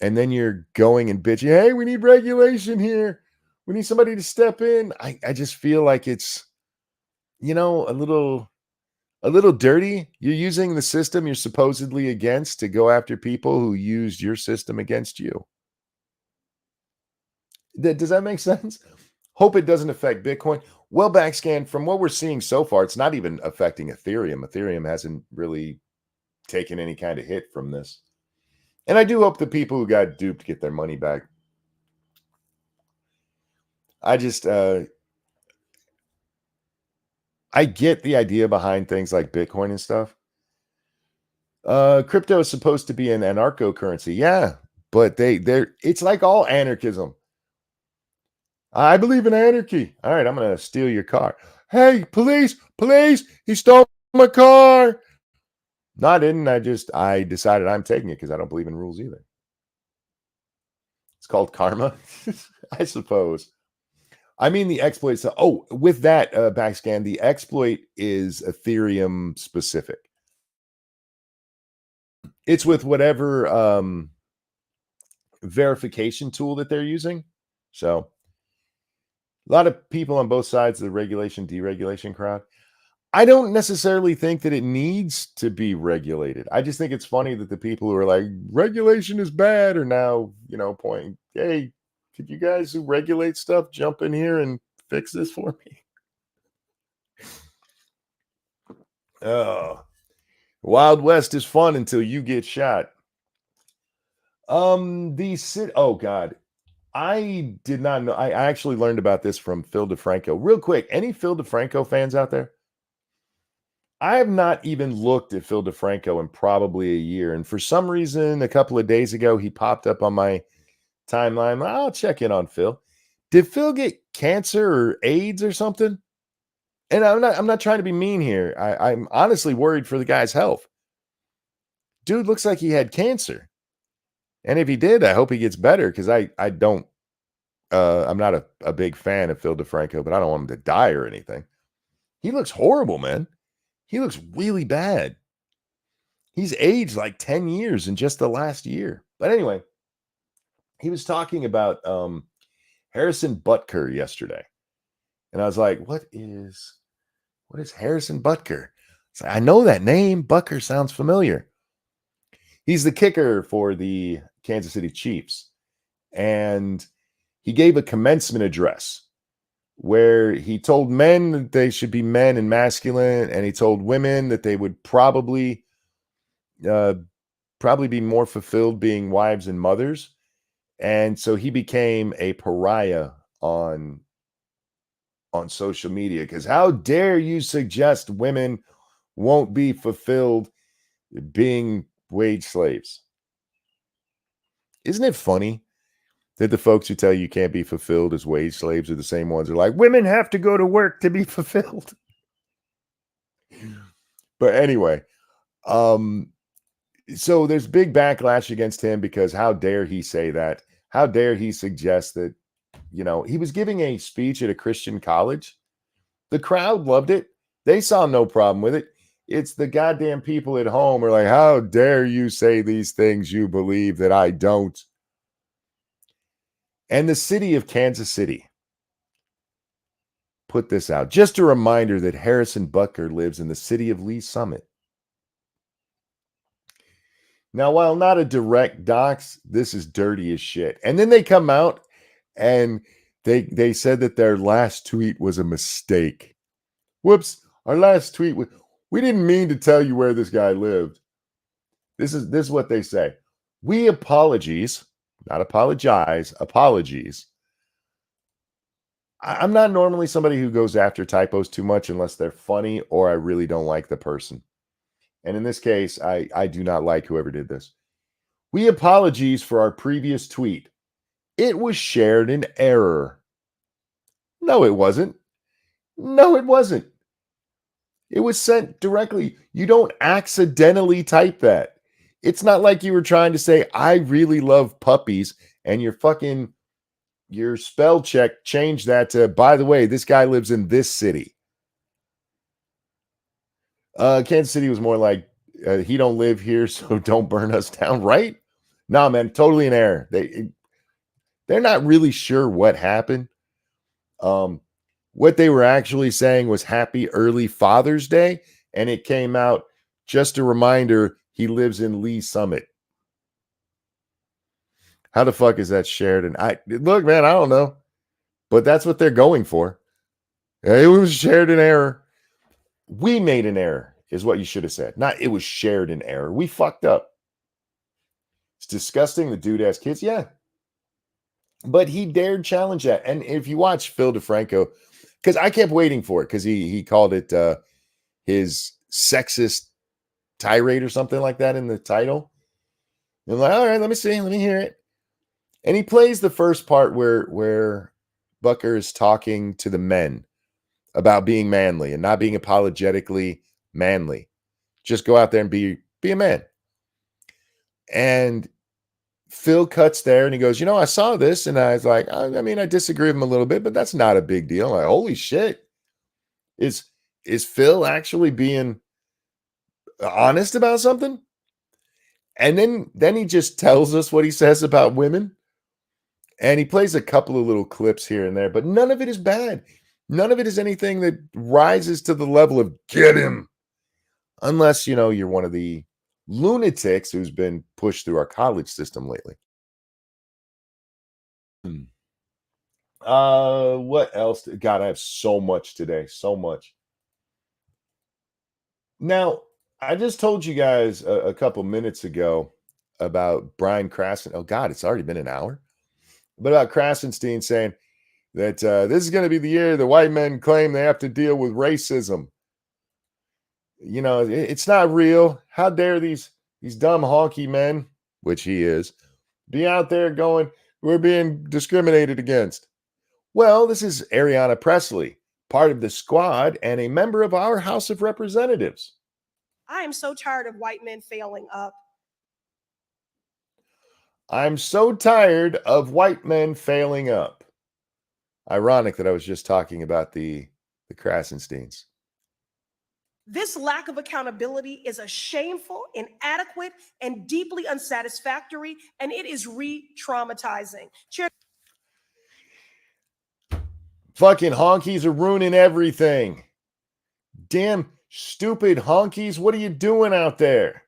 [SPEAKER 1] and then you're going and bitching, hey, we need regulation here. We need somebody to step in. I just feel like it's, a little dirty. You're using the system you're supposedly against to go after people who used your system against you. Does that make sense? Hope it doesn't affect Bitcoin. Well, Backscan, from what we're seeing so far, it's not even affecting Ethereum. Ethereum hasn't really taken any kind of hit from this. And I do hope the people who got duped get their money back. I just, I get the idea behind things like Bitcoin and stuff. Crypto is supposed to be an anarcho currency. Yeah, but it's like all anarchism. I believe in anarchy. All right, I'm going to steal your car. Hey, police, he stole my car. No, I didn't. I decided I'm taking it because I don't believe in rules either. It's called karma, I suppose. I mean, the exploit. So, with that, Backscan, the exploit is Ethereum specific. It's with whatever verification tool that they're using. So, a lot of people on both sides of the regulation, deregulation crowd. I don't necessarily think that it needs to be regulated. I just think it's funny that the people who are like, regulation is bad are now, pointing, hey, could you guys who regulate stuff jump in here and fix this for me? Oh, Wild West is fun until you get shot. Oh God. I did not know. I actually learned about this from Phil DeFranco. Real quick, any Phil DeFranco fans out there? I have not even looked at Phil DeFranco in probably a year. And for some reason, a couple of days ago, he popped up on my timeline. I'll check in on Phil. Did Phil get cancer or AIDS or something? And I'm not trying to be mean here. I'm honestly worried for the guy's health. Dude looks like he had cancer. And if he did, I hope he gets better because I don't I'm not a big fan of Phil DeFranco, but I don't want him to die or anything. He looks horrible, man. He looks really bad. He's aged like 10 years in just the last year. But anyway, he was talking about Harrison Butker yesterday. And I was like, what is Harrison Butker? So I know that name. Butker sounds familiar. He's the kicker for the Kansas City Chiefs. And he gave a commencement address where he told men that they should be men and masculine, and he told women that they would probably be more fulfilled being wives and mothers. And so he became a pariah on social media because how dare you suggest women won't be fulfilled being wage slaves? Isn't it funny that the folks who tell you can't be fulfilled as wage slaves are the same ones who are like, women have to go to work to be fulfilled? But anyway, so there's big backlash against him because how dare he say that? How dare he suggest that, he was giving a speech at a Christian college. The crowd loved it. They saw no problem with it. It's the goddamn people at home are like, how dare you say these things you believe that I don't? And the city of Kansas City put this out. Just a reminder that Harrison Butker lives in the city of Lee Summit. Now, while not a direct dox, this is dirty as shit. And then they come out and they said that their last tweet was a mistake. Whoops, our last tweet was, we didn't mean to tell you where this guy lived. This is what they say. We apologies, not apologize, apologies. I'm not normally somebody who goes after typos too much unless they're funny or I really don't like the person. And in this case, I do not like whoever did this. We apologize for our previous tweet. It was shared in error. No, it wasn't. No, it wasn't. It was sent directly. You don't accidentally type that. It's not like you were trying to say, I really love puppies, and your spell check changed that to, by the way, this guy lives in this city. Kansas City was more like, he don't live here, so don't burn us down, right? Nah, man, totally an error. They're not really sure what happened. What they were actually saying was happy early Father's Day, and it came out just a reminder he lives in Lee Summit. How the fuck is that shared? And look, man, I don't know, but that's what they're going for. It was shared in error. We made an error, is what you should have said. Not it was shared in error. We fucked up. It's disgusting. The dude has kids. Yeah. But he dared challenge that. And if you watch Phil DeFranco, because I kept waiting for it, because he called it his sexist tirade or something like that in the title. And I'm like, all right, let me see. Let me hear it. And he plays the first part where Butker is talking to the men about being manly and not being apologetically manly. Just go out there and be a man. And Phil cuts there and he goes, I saw this. And I was like, I mean, I disagree with him a little bit, but that's not a big deal. I'm like, holy shit. Is Phil actually being honest about something? And then he just tells us what he says about women. And he plays a couple of little clips here and there, but none of it is bad. None of it is anything that rises to the level of get him. Unless, you're one of the lunatics who's been pushed through our college system lately. What else? God, I have so much today. So much. Now, I just told you guys a couple minutes ago about Brian Krasen. Oh, God, it's already been an hour. But about Krasenstein saying that this is going to be the year the white men claim they have to deal with racism. It's not real. How dare these dumb honky men, which he is, be out there going, we're being discriminated against. Well, this is Ariana Presley, part of the squad and a member of our House of Representatives.
[SPEAKER 3] I am so tired of white men failing up.
[SPEAKER 1] I'm so tired of white men failing up. Ironic that I was just talking about the Krasensteins.
[SPEAKER 3] This lack of accountability is a shameful, inadequate, and deeply unsatisfactory, and it is re-traumatizing.
[SPEAKER 1] Fucking honkies are ruining everything. Damn stupid honkies. What are you doing out there?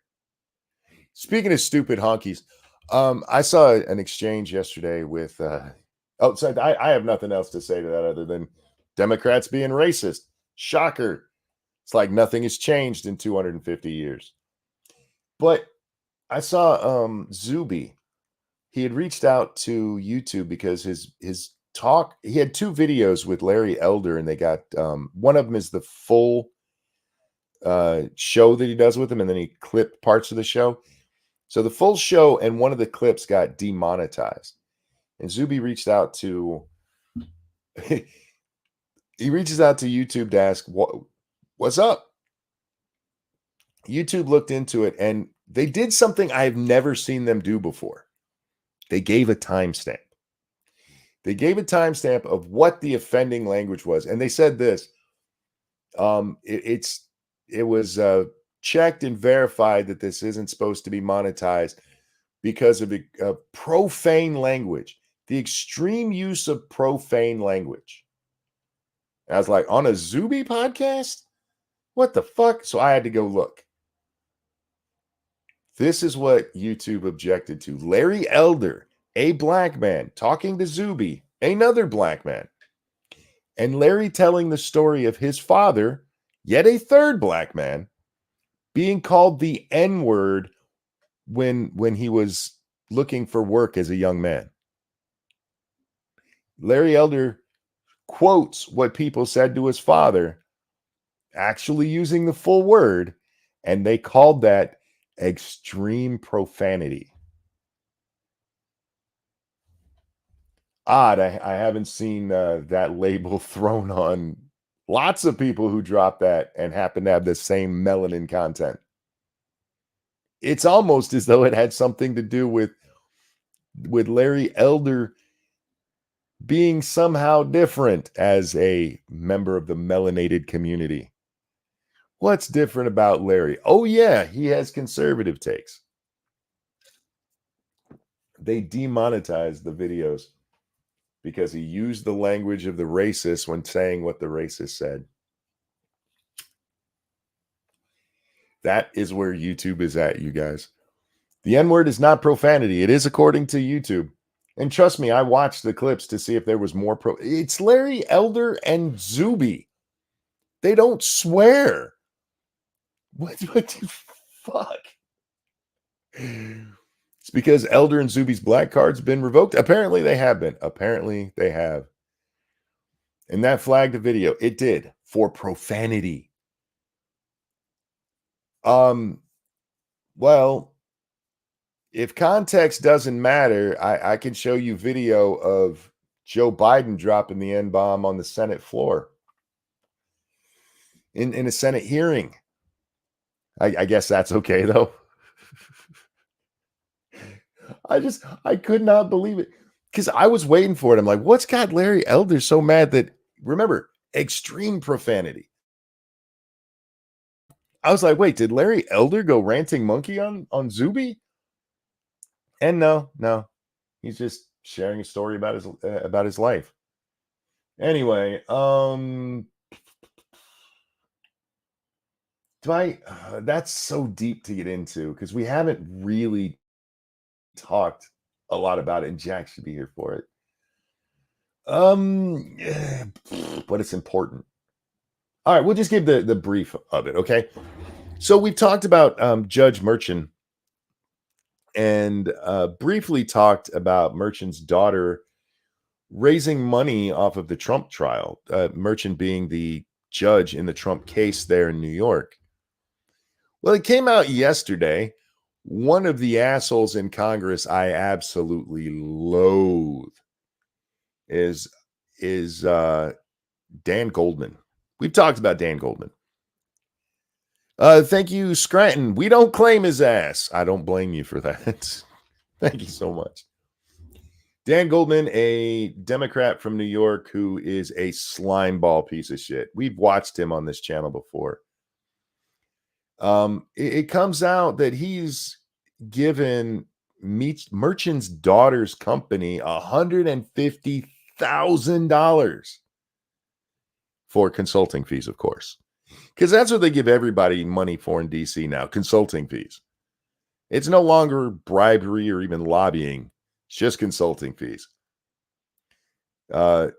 [SPEAKER 1] Speaking of stupid honkies, I saw an exchange yesterday with so I have nothing else to say to that other than Democrats being racist. Shocker. It's like nothing has changed in 250 years. But I saw Zuby. He had reached out to YouTube because his talk, he had two videos with Larry Elder, and they got one of them is the full show that he does with him, and then he clipped parts of the show. So the full show and one of the clips got demonetized. And Zuby reached out to he reaches out to YouTube to ask what's up. YouTube looked into it and they did something I've never seen them do before. They gave a timestamp. They gave a timestamp of what the offending language was, and they said this: it was checked and verified that this isn't supposed to be monetized because of profane language, the extreme use of profane language. And I was like, on a Zuby podcast? What the fuck? So I had to go look. This is what YouTube objected to. Larry Elder, a black man, talking to Zuby, another black man. And Larry telling the story of his father, yet a third black man, being called the N-word when he was looking for work as a young man. Larry Elder quotes what people said to his father, actually using the full word, and they called that extreme profanity. Odd, I haven't seen that label thrown on lots of people who drop that and happen to have the same melanin content. It's almost as though it had something to do with Larry Elder being somehow different as a member of the melanated community. What's different about Larry? Oh, yeah, he has conservative takes. They demonetized the videos because he used the language of the racist when saying what the racist said. That is where YouTube is at, you guys. The N-word is not profanity. It is according to YouTube. And trust me, I watched the clips to see if there was more It's Larry Elder and Zuby. They don't swear. What the fuck? It's because Elder and Zuby's black card's been revoked. Apparently they have been. Apparently they have. And that flagged the video. It did for profanity. Well, if context doesn't matter, I can show you video of Joe Biden dropping the N-bomb on the Senate floor in a Senate hearing. I guess that's okay, though. I could not believe it because I was waiting for it. I'm like, what's got Larry Elder so mad that, remember, extreme profanity. I was like, wait, did Larry Elder go ranting monkey on Zuby? And no, he's just sharing a story about his life. Anyway, that's so deep to get into because we haven't really talked a lot about it, and Jack should be here for it. But it's important. All right, we'll just give the brief of it, okay? So we've talked about Judge Merchant and briefly talked about Merchant's daughter raising money off of the Trump trial, Merchant being the judge in the Trump case there in New York. Well, it came out yesterday. One of the assholes in Congress I absolutely loathe is Dan Goldman. We've talked about Dan Goldman. Thank you, Scranton. We don't claim his ass. I don't blame you for that. Thank you so much. Dan Goldman, a Democrat from New York who is a slimeball piece of shit. We've watched him on this channel before. It comes out that he's given Merchant's daughter's company $150,000 for consulting fees, of course. Because that's what they give everybody money for in DC now, consulting fees. It's no longer bribery or even lobbying. It's just consulting fees. AOC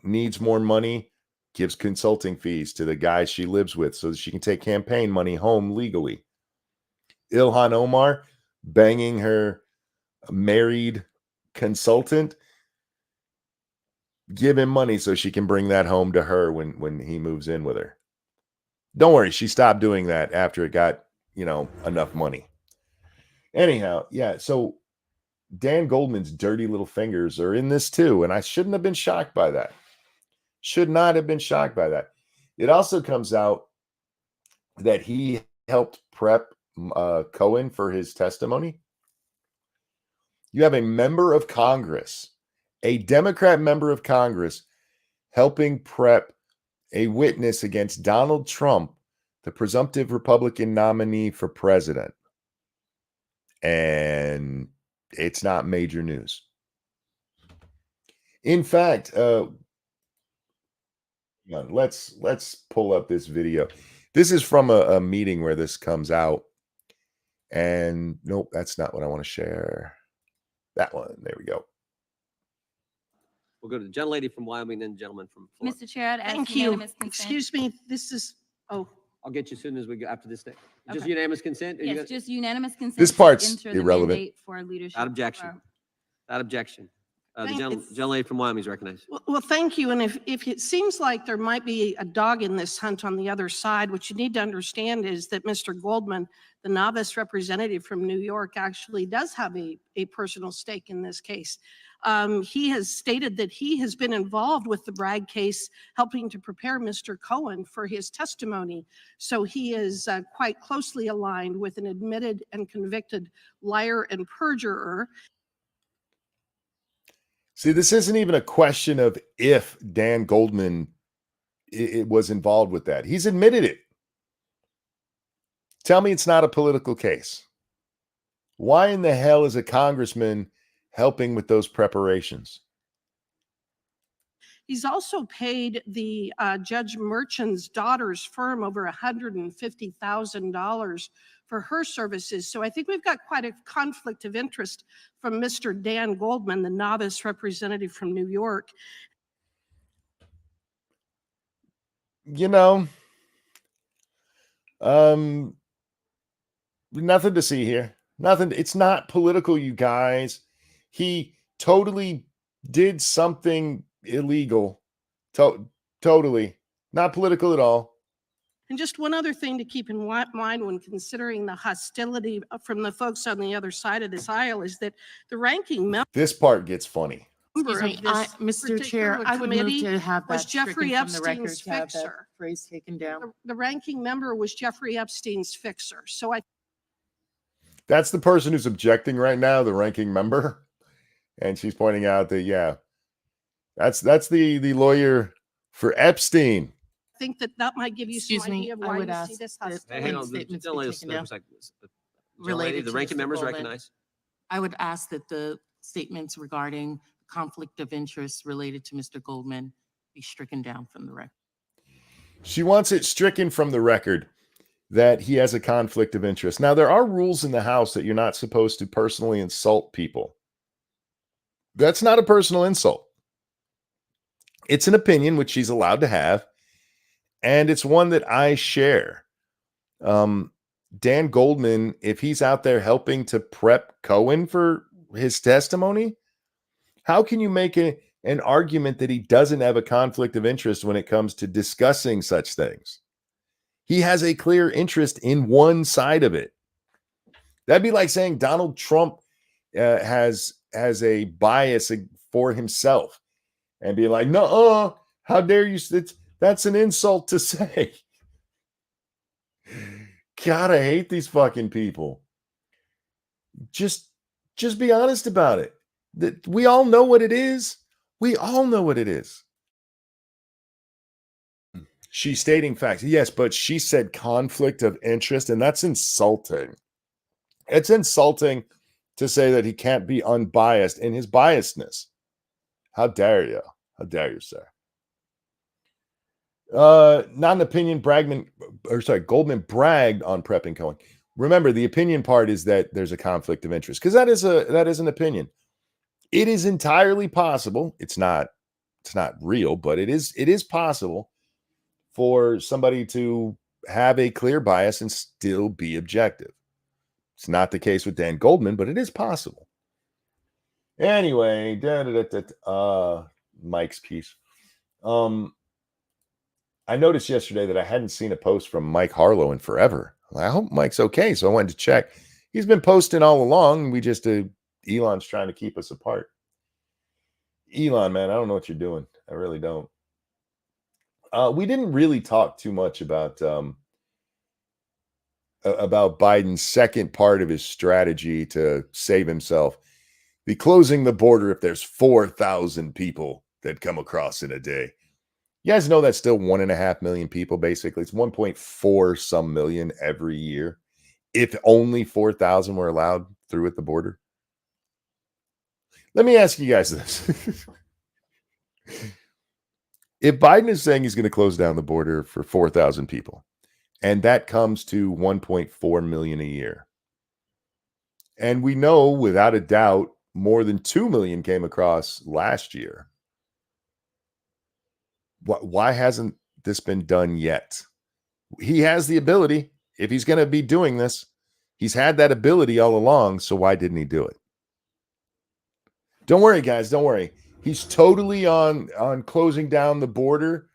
[SPEAKER 1] needs more money, gives consulting fees to the guys she lives with so that she can take campaign money home legally. Ilhan Omar banging her married consultant, give him money so she can bring that home to her when he moves in with her. Don't worry, she stopped doing that after it got, enough money. Anyhow, yeah, so Dan Goldman's dirty little fingers are in this too, and I shouldn't have been shocked by that. Should not have been shocked by that. It also comes out that he helped prep Cohen for his testimony. You have a member of Congress, a Democrat member of Congress, helping prep a witness against Donald Trump, the presumptive Republican nominee for president. And it's not major news. In fact, let's pull up this video. This is from a meeting where this comes out. And nope, that's not what I want to share. That one. There we go.
[SPEAKER 4] We'll go to the gentlelady from Wyoming, then the gentleman from Florida.
[SPEAKER 5] Mr. Chair, I'd ask
[SPEAKER 3] Thank you.
[SPEAKER 5] unanimous consent.
[SPEAKER 3] Excuse me, this is,
[SPEAKER 4] I'll get you as soon as we go after this thing. Just
[SPEAKER 5] Okay.
[SPEAKER 4] unanimous consent? Are you
[SPEAKER 5] Yes,
[SPEAKER 4] gonna-
[SPEAKER 5] just unanimous consent.
[SPEAKER 1] This
[SPEAKER 5] to
[SPEAKER 1] part's
[SPEAKER 5] enter the
[SPEAKER 1] irrelevant.
[SPEAKER 5] mandate for leadership.
[SPEAKER 4] Without objection. Without objection. The gentlelady from Wyoming is recognized.
[SPEAKER 3] Well, thank you. And if it seems like there might be a dog in this hunt on the other side, what you need to understand is that Mr. Goldman, the novice representative from New York, actually does have a personal stake in this case. He has stated that he has been involved with the Bragg case, helping to prepare Mr. Cohen for his testimony. So he is quite closely aligned with an admitted and convicted liar and perjurer.
[SPEAKER 1] See, this isn't even a question of if Dan Goldman it was involved with that. He's admitted it. Tell me it's not a political case. Why in the hell is a congressman helping with those preparations?
[SPEAKER 3] He's also paid the Judge Merchant's daughter's firm over $150,000 for her services. So I think we've got quite a conflict of interest from Mr. Dan Goldman, the novice representative from New York.
[SPEAKER 1] You know, nothing to see here. Nothing. It's not political, you guys. He totally did something illegal. Totally. Not political at all.
[SPEAKER 3] And just one other thing to keep in mind when considering the hostility from the folks on the other side of this aisle is that the ranking member.
[SPEAKER 1] This part gets funny.
[SPEAKER 5] Mr. Chair, I would move to have that
[SPEAKER 3] was Jeffrey
[SPEAKER 5] stricken from the record,
[SPEAKER 3] Epstein's
[SPEAKER 5] to have that
[SPEAKER 3] fixer.
[SPEAKER 5] phrase taken down.
[SPEAKER 3] The ranking member was Jeffrey Epstein's fixer. So
[SPEAKER 1] That's the person who's objecting right now, the ranking member. And she's pointing out that, yeah, that's the lawyer for Epstein.
[SPEAKER 3] think that might give you some idea of why you see this hostility.
[SPEAKER 4] Hang on, the gentlelady, the ranking member is recognized.
[SPEAKER 5] I would ask that the statements regarding conflict of interest related to Mr. Goldman be stricken down from the record.
[SPEAKER 1] She wants it stricken from the record that he has a conflict of interest. Now, there are rules in the House that you're not supposed to personally insult people. That's not a personal insult. It's an opinion which she's allowed to have, and it's one that I share. Dan Goldman, if he's out there helping to prep Cohen for his testimony, how can you make an argument that he doesn't have a conflict of interest when it comes to discussing such things? He has a clear interest in one side of it. That'd be like saying Donald Trump has a bias for himself and be like, no, how dare you? That's an insult to say. God, I hate these fucking people. Just be honest about it. That we all know what it is. We all know what it is. She's stating facts. Yes, but she said conflict of interest, and that's insulting. It's insulting to say that he can't be unbiased in his biasness. How dare you? How dare you, sir? Not an opinion. Goldman bragged on prepping Cohen. Remember, the opinion part is that there's a conflict of interest, because that is an opinion. It is entirely possible. It's not real, but it is possible for somebody to have a clear bias and still be objective. It's not the case with Dan Goldman, but it is possible. Anyway, Mike's piece. I noticed yesterday that I hadn't seen a post from Mike Harlow in forever. I hope Mike's okay, so I wanted to check. He's been posting all along. We just Elon's trying to keep us apart. Elon, man, I don't know what you're doing. I really don't. We didn't really talk too much about Biden's second part of his strategy to save himself. The closing the border if there's 4,000 people that come across in a day. You guys know that's still 1.5 million people, basically. It's 1.4 some million every year. If only 4,000 were allowed through at the border. Let me ask you guys this. If Biden is saying he's going to close down the border for 4,000 people, and that comes to 1.4 million a year, and we know without a doubt more than 2 million came across last year, why hasn't this been done yet? He has the ability. If he's going to be doing this, he's had that ability all along, so why didn't he do it? Don't worry, guys. Don't worry. He's totally on closing down the border.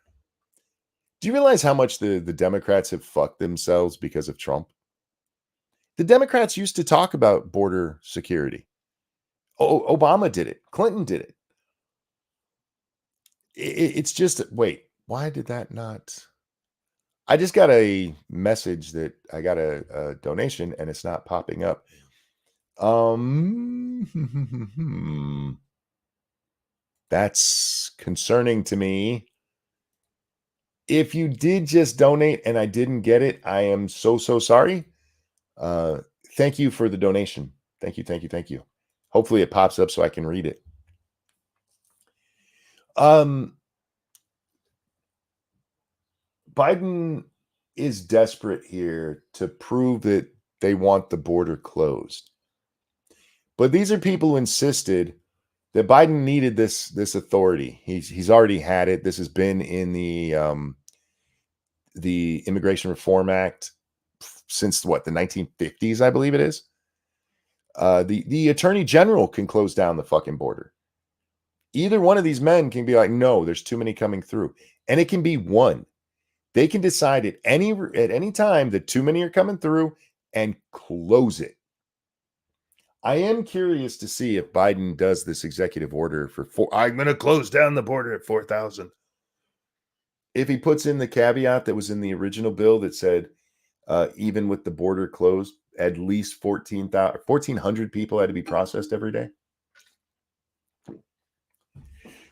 [SPEAKER 1] Do you realize how much the Democrats have fucked themselves because of Trump? The Democrats used to talk about border security. Obama did it. Clinton did it. It's just, wait, why did that not? I just got a message that I got a donation and it's not popping up. That's concerning to me. If you did just donate and I didn't get it, I am so sorry. Thank you for the donation. Thank you. Hopefully it pops up so I can read it. Biden is desperate here to prove that they want the border closed. But these are people who insisted that Biden needed this authority. He's already had it. This has been in the Immigration Reform Act since what, the 1950s, I believe it is. The Attorney General can close down the fucking border. Either one of these men can be like, no, there's too many coming through. And it can be one. They can decide at any time that too many are coming through and close it. I am curious to see if Biden does this executive order for I'm going to close down the border at 4,000. If he puts in the caveat that was in the original bill that said, even with the border closed, at least 1,400 people had to be processed every day.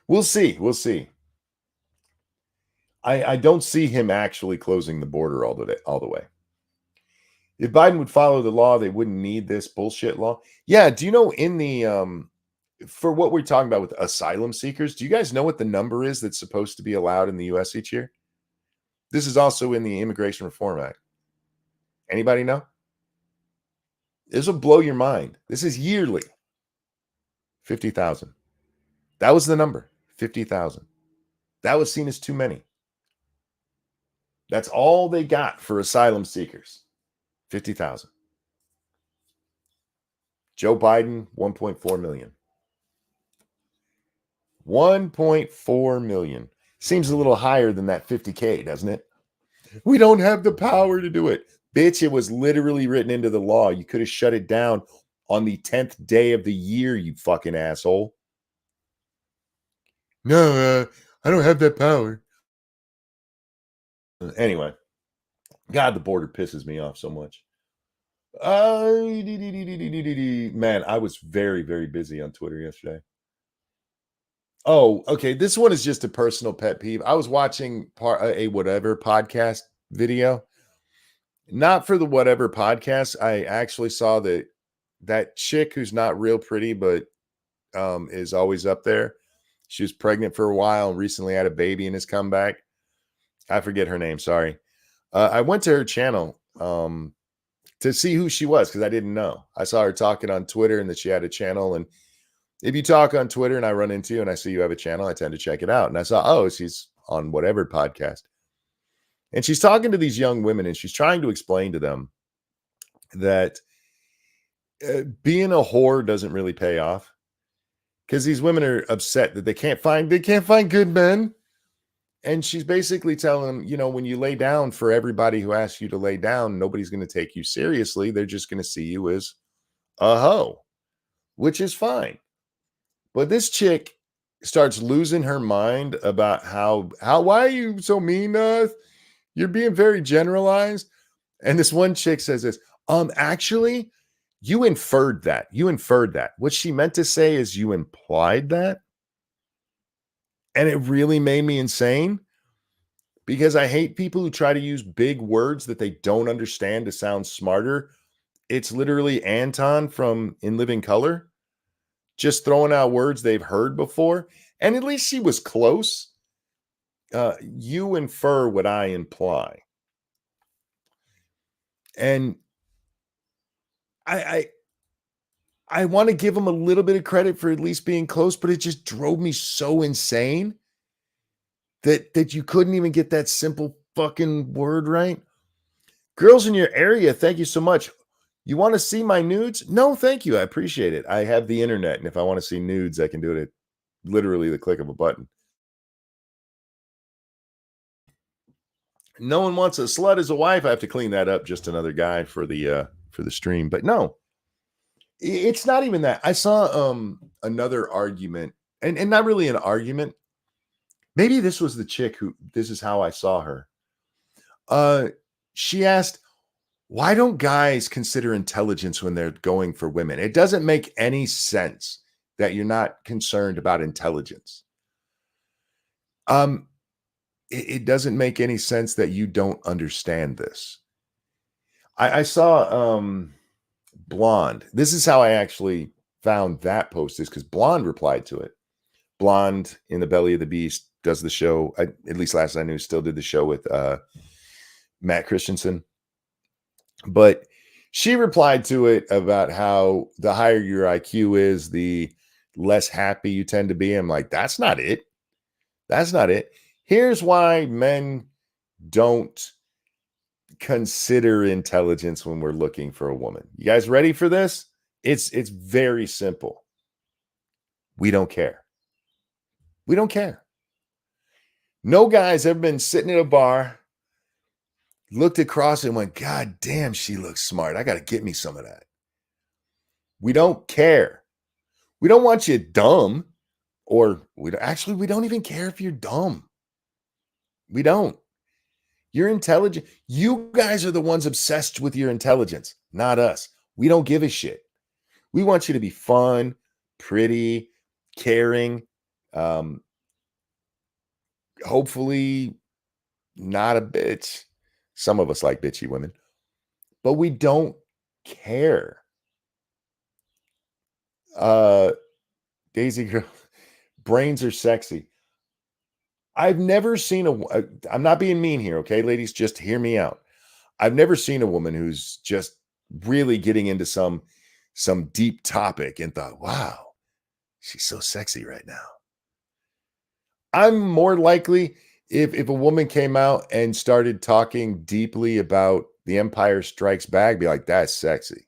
[SPEAKER 1] We'll see. I don't see him actually closing the border all the way. If Biden would follow the law, they wouldn't need this bullshit law. Yeah, do you know in the for what we're talking about with asylum seekers, do you guys know what the number is that's supposed to be allowed in the US each year? This is also in the Immigration Reform Act. Anybody know? This will blow your mind. This is yearly. 50,000. That was the number. 50,000. That was seen as too many. That's all they got for asylum seekers. 50,000. Joe Biden, 1.4 million. 1.4 million. Seems a little higher than that 50K, doesn't it? We don't have the power to do it. Bitch, it was literally written into the law. You could have shut it down on the 10th day of the year, you fucking asshole. No, I don't have that power. Anyway, God, the border pisses me off so much. Man, I was very, very busy on Twitter yesterday. Oh, okay. This one is just a personal pet peeve. I was watching a whatever podcast video. Not for the whatever podcast. I actually saw that chick who's not real pretty, but is always up there. She was pregnant for a while and recently had a baby and has come back. I forget her name. Sorry. I went to her channel to see who she was because I didn't know. I saw her talking on Twitter and that she had a channel. And if you talk on Twitter and I run into you and I see you have a channel, I tend to check it out. And I saw, oh, she's on whatever podcast. And she's talking to these young women and she's trying to explain to them that being a whore doesn't really pay off because these women are upset that they can't find good men. And she's basically telling them, when you lay down for everybody who asks you to lay down, nobody's going to take you seriously. They're just going to see you as a hoe, which is fine. But this chick starts losing her mind about why are you so mean to us? You're being very generalized. And this one chick says this, actually, you inferred that. What she meant to say is you implied that. And it really made me insane because I hate people who try to use big words that they don't understand to sound smarter. It's literally Anton from In Living Color, just throwing out words they've heard before. And at least she was close. You infer what I imply. And I want to give him a little bit of credit for at least being close, but it just drove me so insane that you couldn't even get that simple fucking word right. Girls in your area, thank you so much. You want to see my nudes? No, thank you. I appreciate it. I have the internet, and if I want to see nudes, I can do it at literally the click of a button. No one wants a slut as a wife. I have to clean that up. Just another guy for the stream. But no, it's not even that. I saw another argument, and not really an argument. Maybe this was the chick who, this is how I saw her. She asked, why don't guys consider intelligence when they're going for women? It doesn't make any sense that you're not concerned about intelligence. It doesn't make any sense that you don't understand this. I saw Blonde. This is how I actually found that post, is because Blonde replied to it. Blonde in the Belly of the Beast does the show. At least last I knew, still did the show with Matt Christensen. But she replied to it about how the higher your IQ is, the less happy you tend to be. I'm like, that's not it. That's not it. Here's why men don't consider intelligence when we're looking for a woman. You guys ready for this? It's very simple. We don't care. We don't care. No guy's ever been sitting at a bar, looked across and went, God damn, she looks smart. I got to get me some of that. We don't care. We don't want you dumb, or we don't even care if you're dumb. We don't. You're intelligent. You guys are the ones obsessed with your intelligence, not us. We don't give a shit. We want you to be fun, pretty, caring, hopefully not a bitch. Some of us like bitchy women, but we don't care. Daisy girl, brains are sexy. I've never seen I'm not being mean here, okay, ladies, just hear me out. I've never seen a woman who's just really getting into some deep topic and thought, wow, she's so sexy right now. I'm more likely, if a woman came out and started talking deeply about The Empire Strikes Back, be like, that's sexy.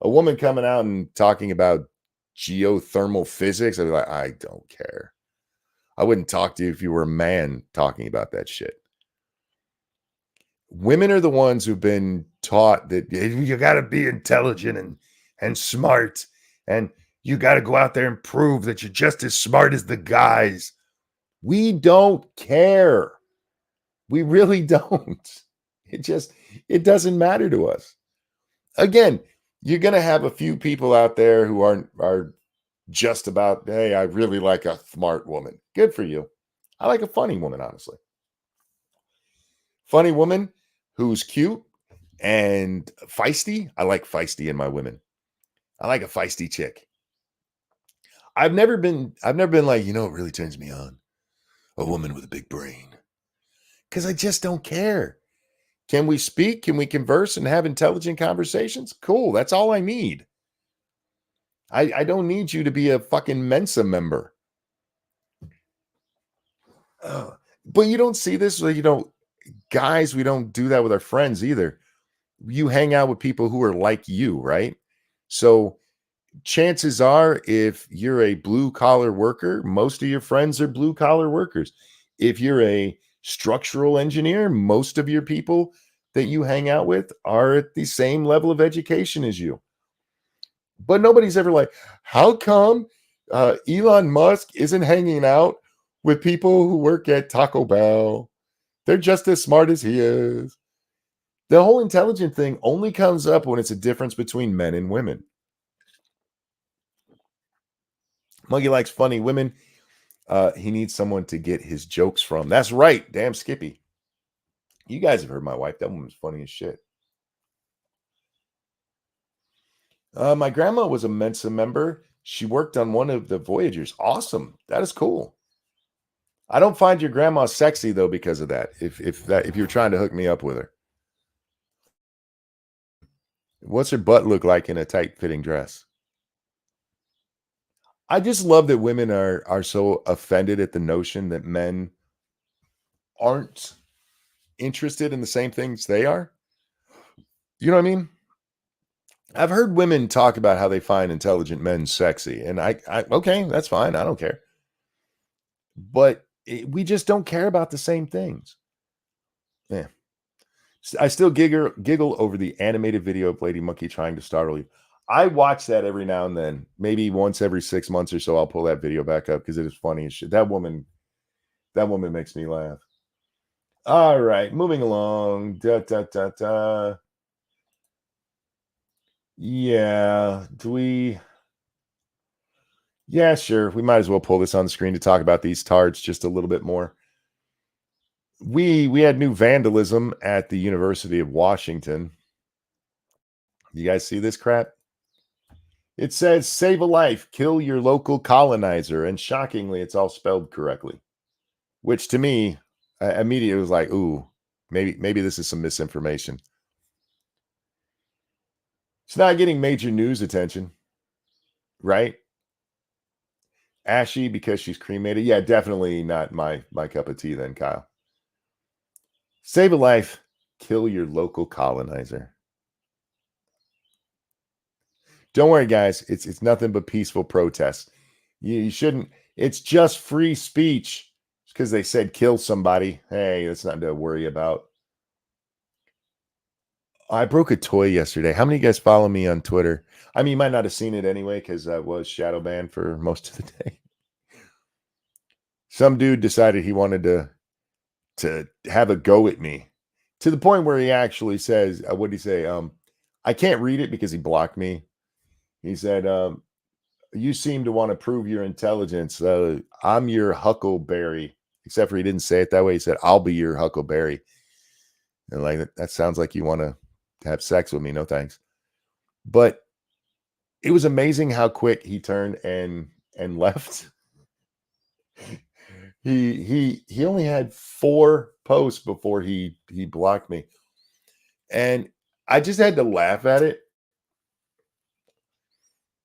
[SPEAKER 1] A woman coming out and talking about geothermal physics, I'd be like, I don't care. I wouldn't talk to you if you were a man talking about that shit. Women are the ones who've been taught that you got to be intelligent and smart, and you got to go out there and prove that you're just as smart as the guys. We don't care. We really don't. It doesn't matter to us. Again, you're going to have a few people out there who are just about, hey, I really like a smart woman. Good for you. I like a funny woman, honestly. Funny woman who's cute and feisty. I like feisty in my women. I like a feisty chick. I've never been like, it really turns me on, a woman with a big brain. Because I just don't care. Can we speak? Can we converse and have intelligent conversations? Cool. That's all I need. I don't need you to be a fucking Mensa member. But you don't see this. Guys, we don't do that with our friends either. You hang out with people who are like you, right? So chances are, if you're a blue collar worker, most of your friends are blue collar workers. If you're a structural engineer, most of your people that you hang out with are at the same level of education as you. But nobody's ever like, how come Elon Musk isn't hanging out with people who work at Taco Bell? They're just as smart as he is. The whole intelligent thing only comes up when it's a difference between men and women. Muggy likes funny women. He needs someone to get his jokes from. That's right. Damn Skippy. You guys have heard my wife. That woman's funny as shit. My grandma was a Mensa member. She worked on one of the Voyagers. Awesome. That is cool. I don't find your grandma sexy though because of that. If you're trying to hook me up with her. What's her butt look like in a tight-fitting dress? I just love that women are so offended at the notion that men aren't interested in the same things they are. You know what I mean? I've heard women talk about how they find intelligent men sexy, and I okay, that's fine. I don't care. But we just don't care about the same things. Yeah. I still giggle over the animated video of Lady Monkey trying to startle you. I watch that every now and then. Maybe once every 6 months or so, I'll pull that video back up because it is funny as shit. That woman makes me laugh. All right, moving along. Yeah, yeah, sure. We might as well pull this on the screen to talk about these tards just a little bit more. We had new vandalism at the University of Washington. You guys see this crap? It says save a life, kill your local colonizer, and shockingly, it's all spelled correctly. Which to me, immediately was like, ooh, maybe this is some misinformation. It's not getting major news attention, right? Ashy because she's cremated. Yeah, definitely not my cup of tea then, Kyle. Save a life, kill your local colonizer. Don't worry, guys. It's nothing but peaceful protests. You shouldn't. It's just free speech. It's because they said kill somebody. Hey, that's nothing to worry about. I broke a toy yesterday. How many of you guys follow me on Twitter? I mean, you might not have seen it anyway because I was shadow banned for most of the day. Some dude decided he wanted to have a go at me to the point where he actually says, what did he say? I can't read it because he blocked me. He said, you seem to want to prove your intelligence. I'm your huckleberry, except for he didn't say it that way. He said, I'll be your huckleberry. And like, that sounds like you want to have sex with me. No, thanks. But it was amazing how quick he turned and left. He only had 4 posts before he blocked me. And I just had to laugh at it.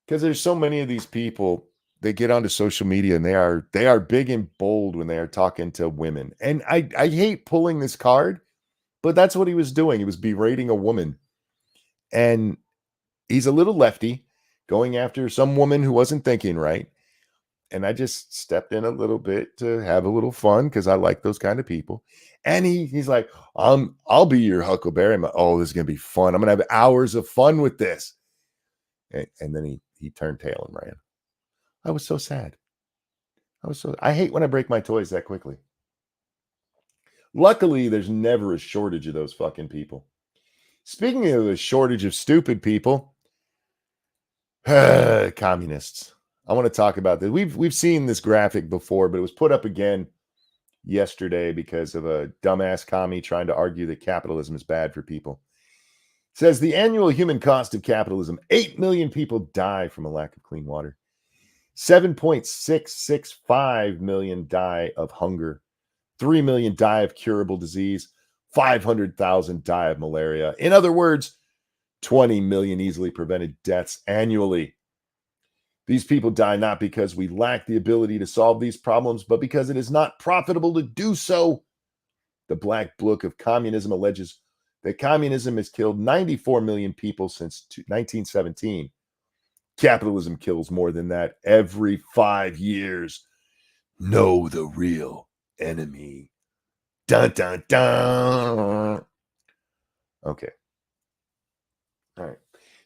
[SPEAKER 1] Because there's so many of these people, they get onto social media and they are big and bold when they are talking to women. And I hate pulling this card, but that's what he was doing. He was berating a woman. And he's a little lefty, going after some woman who wasn't thinking right. And I just stepped in a little bit to have a little fun because I like those kind of people. And he's like, I'll be your huckleberry. I'm like, oh, this is gonna be fun. I'm gonna have hours of fun with this. And then he turned tail and ran. I was so sad. I hate when I break my toys that quickly. Luckily, there's never a shortage of those fucking people. Speaking of a shortage of stupid people, communists. I want to talk about this. We've seen this graphic before, but it was put up again yesterday because of a dumbass commie trying to argue that capitalism is bad for people. It says the annual human cost of capitalism, 8 million people die from a lack of clean water. 7.665 million die of hunger. 3 million die of curable disease. 500,000 die of malaria. In other words, 20 million easily prevented deaths annually. These people die not because we lack the ability to solve these problems, but because it is not profitable to do so. The Black Book of Communism alleges that communism has killed 94 million people since 1917. Capitalism kills more than that every 5 years. Know the real enemy. Dun, dun, dun. Okay. All right.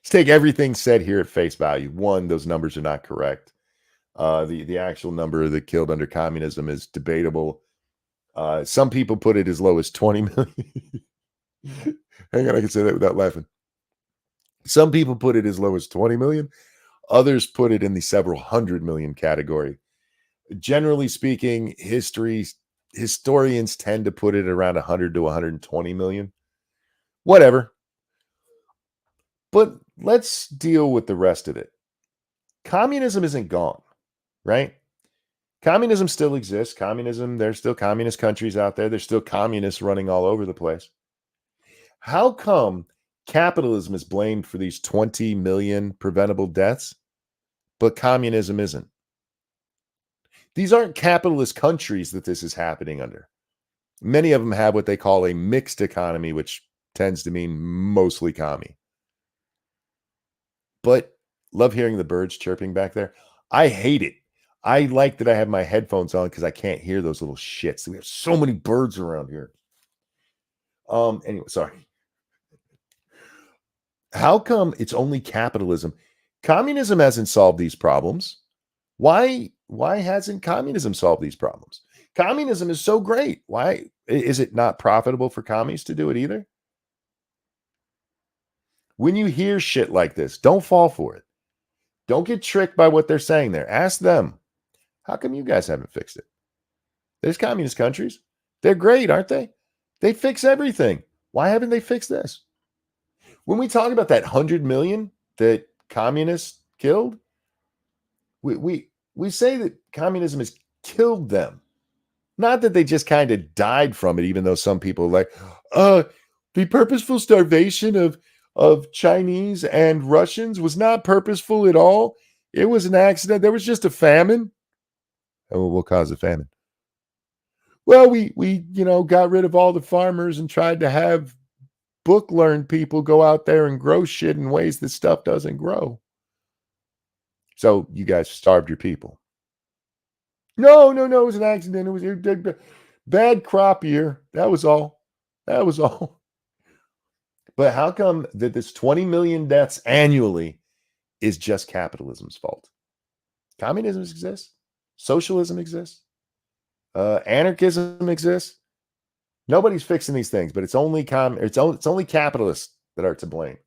[SPEAKER 1] Let's take everything said here at face value. 1, those numbers are not correct. The actual number that killed under communism is debatable. Some people put it as low as 20 million. Hang on, I can say that without laughing. Some people put it as low as 20 million. Others put it in the several hundred million category. Generally speaking, historians tend to put it around 100 to 120 million. Whatever. But let's deal with the rest of it. Communism isn't gone, right? Communism still exists. There's still communist countries out there. There's still communists running all over the place. How come capitalism is blamed for these 20 million preventable deaths, but communism isn't? These aren't capitalist countries that this is happening under. Many of them have what they call a mixed economy, which tends to mean mostly commie. but love hearing the birds chirping back there. I hate it. I like that I have my headphones on because I can't hear those little shits. We have so many birds around here. Anyway, sorry. How come it's only capitalism? Communism hasn't solved these problems. Why hasn't communism solved these problems? Communism is so great. Why is it not profitable for commies to do it either? When you hear shit like this, don't fall for it. Don't get tricked by what they're saying there. Ask them, how come you guys haven't fixed it? There's communist countries. They're great, aren't they? They fix everything. Why haven't they fixed this? When we talk about that 100 million that communists killed, we say that communism has killed them. Not that they just kind of died from it, even though some people are like, the purposeful starvation of Chinese and Russians was not purposeful at all. It was an accident. There was just a famine. Oh, what caused the famine? Well, we got rid of all the farmers and tried to have book learned people go out there and grow shit in ways that stuff doesn't grow. So you guys starved your people. No, it was an accident. It was a bad crop year. That was all. But how come that this 20 million deaths annually is just capitalism's fault? Communism exists. Socialism exists. Anarchism exists. Nobody's fixing these things, but it's only capitalists that are to blame.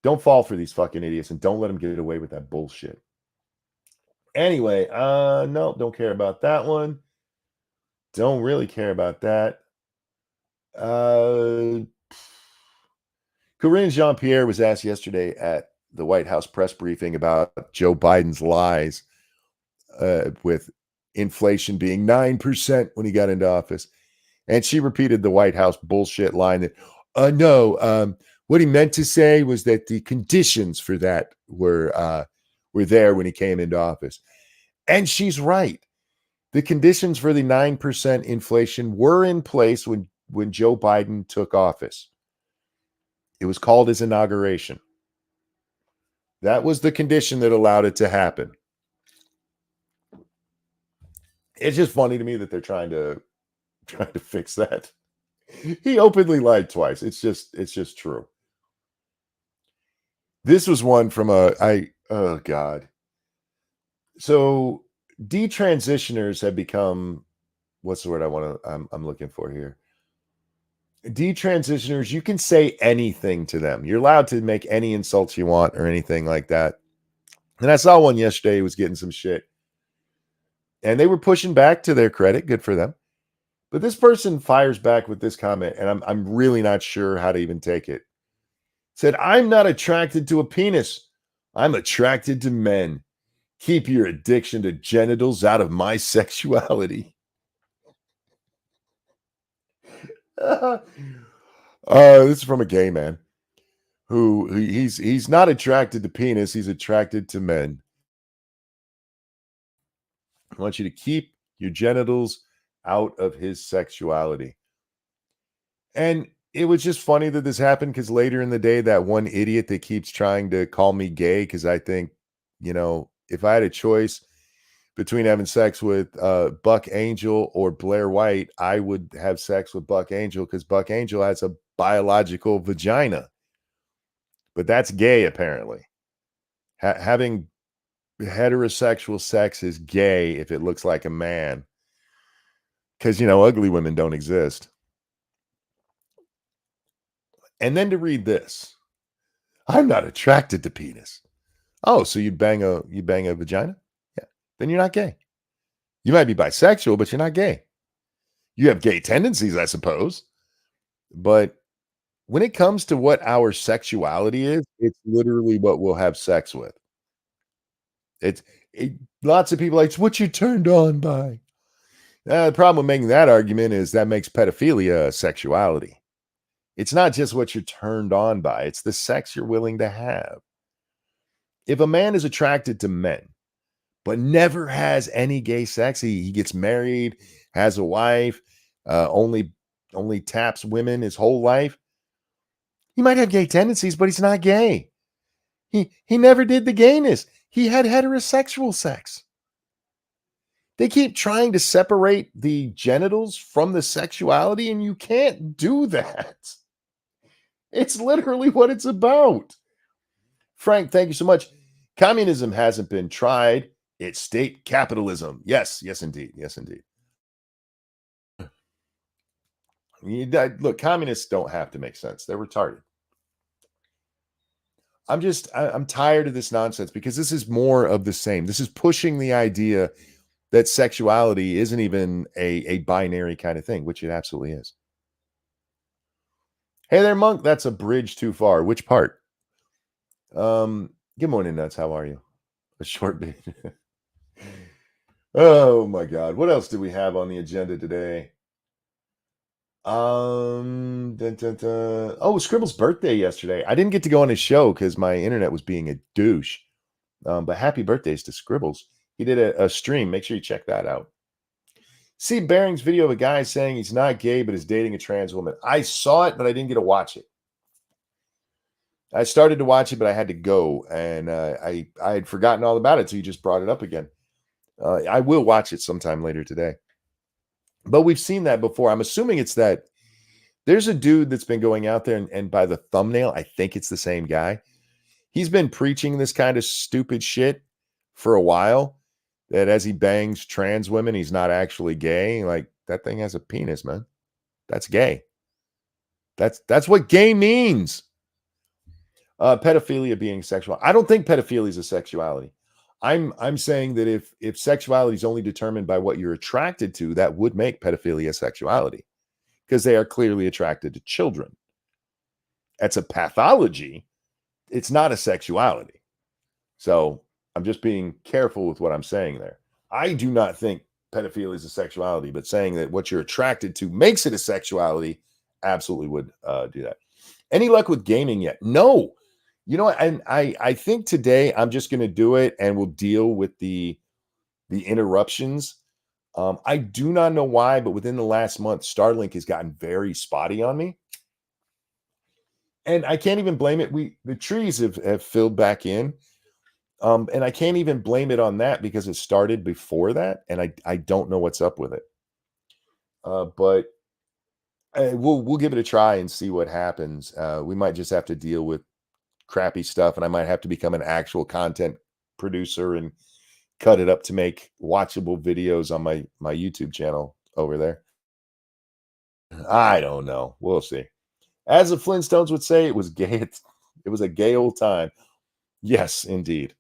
[SPEAKER 1] Don't fall for these fucking idiots and don't let them get away with that bullshit. Anyway, no, don't care about that one. Don't really care about that. Corinne Jean-Pierre was asked yesterday at the White House press briefing about Joe Biden's lies with inflation being 9% when he got into office. And she repeated the White House bullshit line that, what he meant to say was that the conditions for that were there when he came into office. And she's right. The conditions for the 9% inflation were in place when Joe Biden took office. It was called his inauguration. That was the condition that allowed it to happen. It's just funny to me that they're trying to fix that. He openly lied twice. It's just true. This was one from oh God. So detransitioners have become, what's the word I'm looking for here? Detransitioners, you can say anything to them. You're allowed to make any insults you want or anything like that. And I saw one yesterday who was getting some shit. And they were pushing back, to their credit. Good for them. But this person fires back with this comment, and I'm really not sure how to even take it. Said, I'm not attracted to a penis. I'm attracted to men. Keep your addiction to genitals out of my sexuality. This is from a gay man who he's not attracted to penis. He's attracted to men. I want you to keep your genitals out of his sexuality. And it was just funny that this happened because later in the day, that one idiot that keeps trying to call me gay, because I think, if I had a choice between having sex with Buck Angel or Blair White, I would have sex with Buck Angel because Buck Angel has a biological vagina. But that's gay, apparently. Having heterosexual sex is gay if it looks like a man. Because, ugly women don't exist. And then to read this. I'm not attracted to penis. Oh, so you bang a vagina? Yeah. Then you're not gay. You might be bisexual, but you're not gay. You have gay tendencies, I suppose. But when it comes to what our sexuality is, it's literally what we'll have sex with. Lots of people are like, it's what you're turned on by. The problem with making that argument is that makes pedophilia sexuality. It's not just what you're turned on by. It's the sex you're willing to have. If a man is attracted to men, but never has any gay sex, he gets married, has a wife, only taps women his whole life, he might have gay tendencies, but he's not gay. He never did the gayness. He had heterosexual sex. They keep trying to separate the genitals from the sexuality, and you can't do that. It's literally what it's about. Frank, thank you so much. Communism hasn't been tried. It's state capitalism. Yes, indeed. Yes, indeed. Look, communists don't have to make sense. They're retarded. I'm tired of this nonsense because this is more of the same. This is pushing the idea that sexuality isn't even a binary kind of thing, which it absolutely is. Hey there, Monk. That's a bridge too far. Which part? Good morning, Nuts. How are you? A short bit. Oh my God. What else do we have on the agenda today? Oh, Scribble's birthday yesterday. I didn't get to go on his show because my internet was being a douche. But happy birthdays to Scribbles. He did a stream. Make sure you check that out. See Baring's video of a guy saying he's not gay but is dating a trans woman. I saw it, but I didn't get to watch it. I started to watch it, but I had to go, and I had forgotten all about it, so you just brought it up again. I will watch it sometime later today. But we've seen that before. I'm assuming it's that there's a dude that's been going out there, and by the thumbnail, I think it's the same guy. He's been preaching this kind of stupid shit for a while, that as he bangs trans women, he's not actually gay. Like, that thing has a penis, man. That's gay. That's what gay means. Pedophilia being sexual. I don't think pedophilia is a sexuality. I'm saying that if sexuality is only determined by what you're attracted to, that would make pedophilia sexuality, because they are clearly attracted to children. That's a pathology. It's not a sexuality. So I'm just being careful with what I'm saying there. I do not think pedophilia is a sexuality, but saying that what you're attracted to makes it a sexuality absolutely would do that. Any luck with gaming yet? No. You know what? And I think today I'm just going to do it, and we'll deal with the interruptions. I do not know why, but within the last month, Starlink has gotten very spotty on me. And I can't even blame it. The trees have filled back in. And I can't even blame it on that because it started before that, and I don't know what's up with it. But we'll give it a try and see what happens. We might just have to deal with crappy stuff, and I might have to become an actual content producer and cut it up to make watchable videos on my YouTube channel over there. I don't know. We'll see. As the Flintstones would say, it was gay. It was a gay old time. Yes, indeed.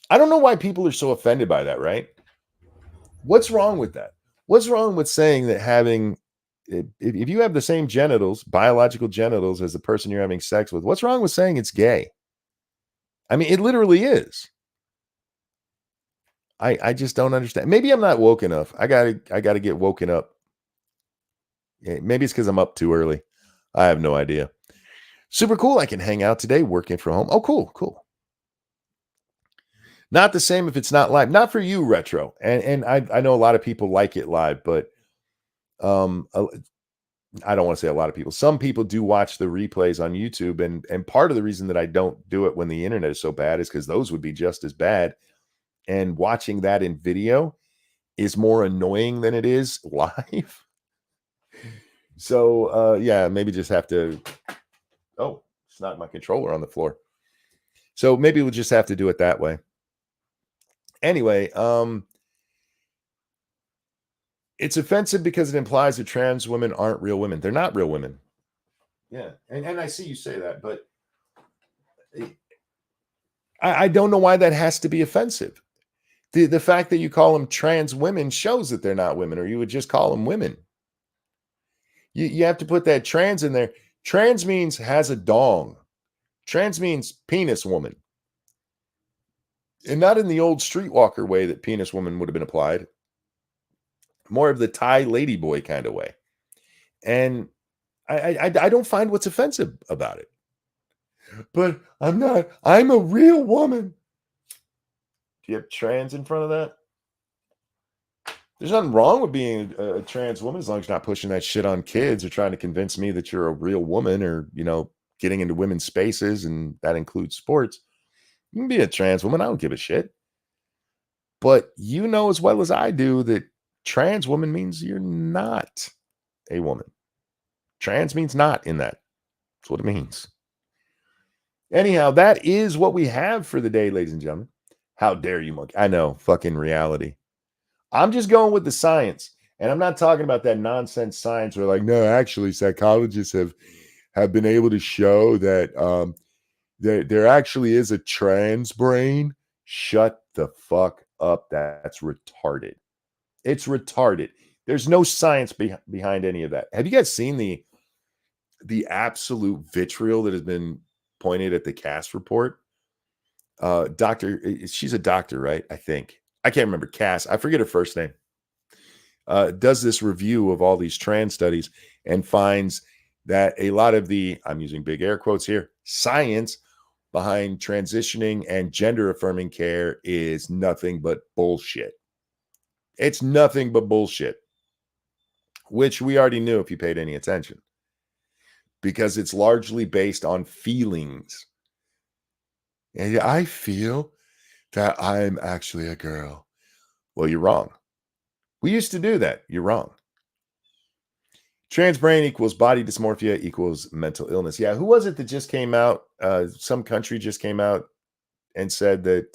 [SPEAKER 1] I don't know why people are so offended by that, right? What's wrong with that? What's wrong with saying that having, if you have the same genitals, biological genitals, as the person you're having sex with, what's wrong with saying it's gay? I mean, it literally is. I just don't understand. Maybe I'm not woke enough. I gotta get woken up. Maybe it's because I'm up too early. I have no idea. Super cool. I can hang out today working from home. Oh, cool. Not the same if it's not live. Not for you, Retro. And I know a lot of people like it live, but I don't want to say a lot of people. Some people do watch the replays on YouTube, and part of the reason that I don't do it when the internet is so bad is because those would be just as bad. And watching that in video is more annoying than it is live. So yeah, maybe just have to. Oh, it's not my controller on the floor. So maybe we'll just have to do it that way. Anyway, it's offensive because it implies that trans women aren't real women. They're not real women. Yeah, and I see you say that, but I don't know why that has to be offensive. The fact that you call them trans women shows that they're not women, or you would just call them women. You have to put that trans in there. Trans means has a dong. Trans means penis woman. And not in the old streetwalker way that penis woman would have been applied. More of the Thai ladyboy kind of way. And I don't find what's offensive about it. But I'm a real woman. Do you have trans in front of that? There's nothing wrong with being a trans woman as long as you're not pushing that shit on kids or trying to convince me that you're a real woman, or, getting into women's spaces, and that includes sports. You can be a trans woman. I don't give a shit. But you know as well as I do that trans woman means you're not a woman. Trans means not in that. That's what it means. Anyhow, that is what we have for the day, ladies and gentlemen. How dare you, monkey? I know, fucking reality. I'm just going with the science. And I'm not talking about that nonsense science where like, no, actually psychologists have been able to show that there actually is a trans brain. Shut the fuck up. That's retarded. It's retarded. There's no science behind any of that. Have you guys seen the absolute vitriol that has been pointed at the Cass report? She's a doctor, right? I think. I can't remember. Cass. I forget her first name. Does this review of all these trans studies and finds that a lot of the, I'm using big air quotes here, science behind transitioning and gender affirming care is nothing but bullshit. It's nothing but bullshit, which we already knew if you paid any attention, because it's largely based on feelings. And I feel that I'm actually a girl. Well, you're wrong. We used to do that. You're wrong. Trans brain equals body dysmorphia equals mental illness. Yeah, who was it that just came out? Some country just came out and said that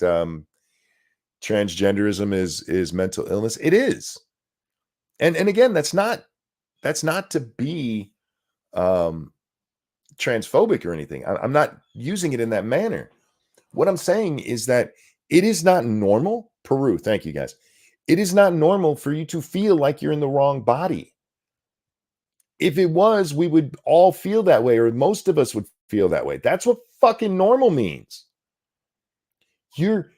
[SPEAKER 1] transgenderism is mental illness. It is. And again, that's not to be transphobic or anything. I'm not using it in that manner. What I'm saying is that it is not normal. Peru, thank you guys. It is not normal for you to feel like you're in the wrong body. If it was, we would all feel that way, or most of us would feel that way. That's what fucking normal means. Your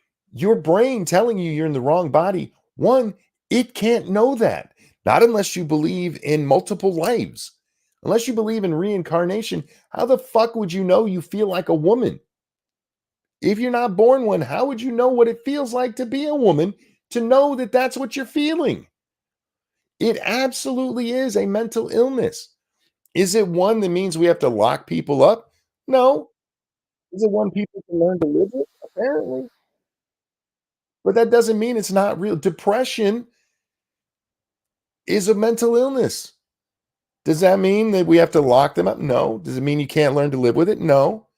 [SPEAKER 1] brain telling you you're in the wrong body, one, it can't know that. Not unless you believe in multiple lives. Unless you believe in reincarnation, how the fuck would you know you feel like a woman? If you're not born one, how would you know what it feels like to be a woman, to know that that's what you're feeling? It absolutely is a mental illness. Is it one that means we have to lock people up? No. Is it one people can learn to live with? Apparently. But that doesn't mean it's not real. Depression is a mental illness. Does that mean that we have to lock them up? No. Does it mean you can't learn to live with it? No.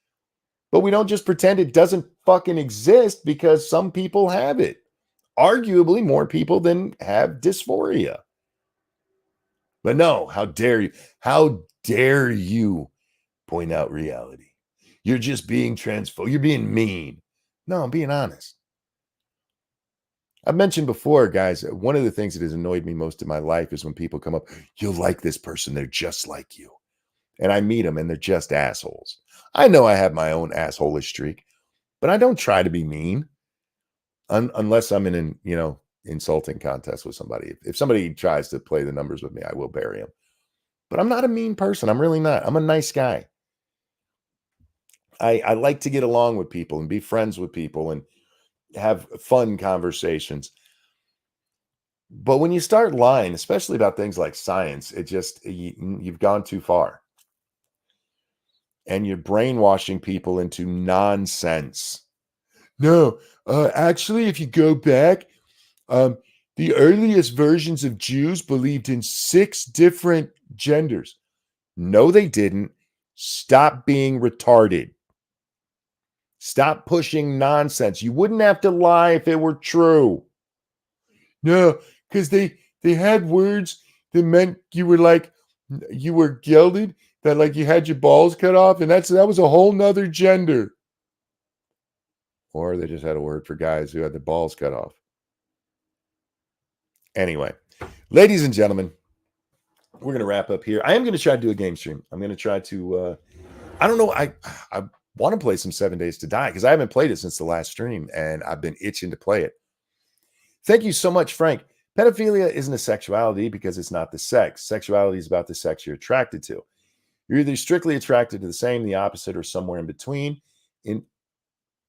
[SPEAKER 1] But we don't just pretend it doesn't fucking exist because some people have it. Arguably more people than have dysphoria. But no, how dare you? How dare you point out reality? You're just being transphobic. You're being mean. No, I'm being honest. I've mentioned before, guys, one of the things that has annoyed me most in my life is when people come up, you'll like this person, they're just like you. And I meet them and they're just assholes. I know I have my own asshole-ish streak, but I don't try to be mean unless I'm in an, insulting contest with somebody. If somebody tries to play the numbers with me, I will bury him. But I'm not a mean person. I'm really not. I'm a nice guy. I like to get along with people and be friends with people and have fun conversations. But when you start lying, especially about things like science, it just, you've gone too far. And you're brainwashing people into nonsense. No, actually, if you go back, the earliest versions of Jews believed in 6 different genders. No, they didn't. Stop being retarded. Stop pushing nonsense. You wouldn't have to lie if it were true. No, because they had words that meant you were gelded, that like you had your balls cut off, and that was a whole nother gender. Or they just had a word for guys who had their balls cut off. Anyway, ladies and gentlemen, we're going to wrap up here. I am going to try to do a game stream. I'm going to try to, I don't know. I want to play some 7 Days to Die because I haven't played it since the last stream and I've been itching to play it. Thank you so much, Frank. Pedophilia isn't a sexuality because it's not the sex. Sexuality is about the sex you're attracted to. You're either strictly attracted to the same, the opposite, or somewhere in between.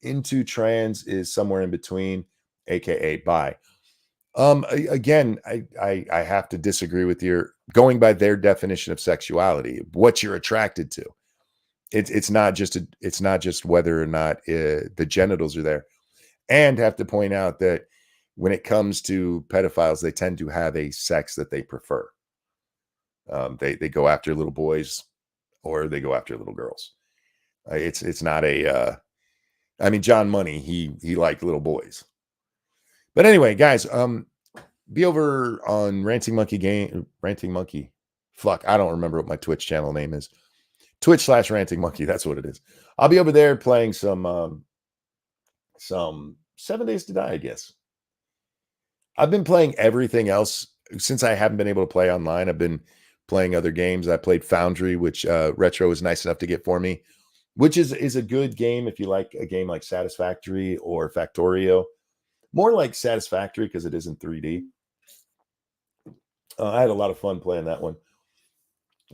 [SPEAKER 1] Into trans is somewhere in between, aka bi. Again, I have to disagree with going by their definition of sexuality, what you're attracted to. it's not just whether or not the genitals are there. And have to point out that when it comes to pedophiles, they tend to have a sex that they prefer. They go after little boys or they go after little girls. It's not a I mean, John Money, he liked little boys. But anyway, guys, be over on Ranting Monkey. Fuck, I don't remember what my Twitch channel name is. Twitch/Ranting Monkey, that's what it is. I'll be over there playing some 7 Days to Die, I guess. I've been playing everything else since I haven't been able to play online. I've been playing other games. I played Foundry, which Retro was nice enough to get for me, which is a good game if you like a game like Satisfactory or Factorio. More like Satisfactory because it is in 3D. I had a lot of fun playing that one.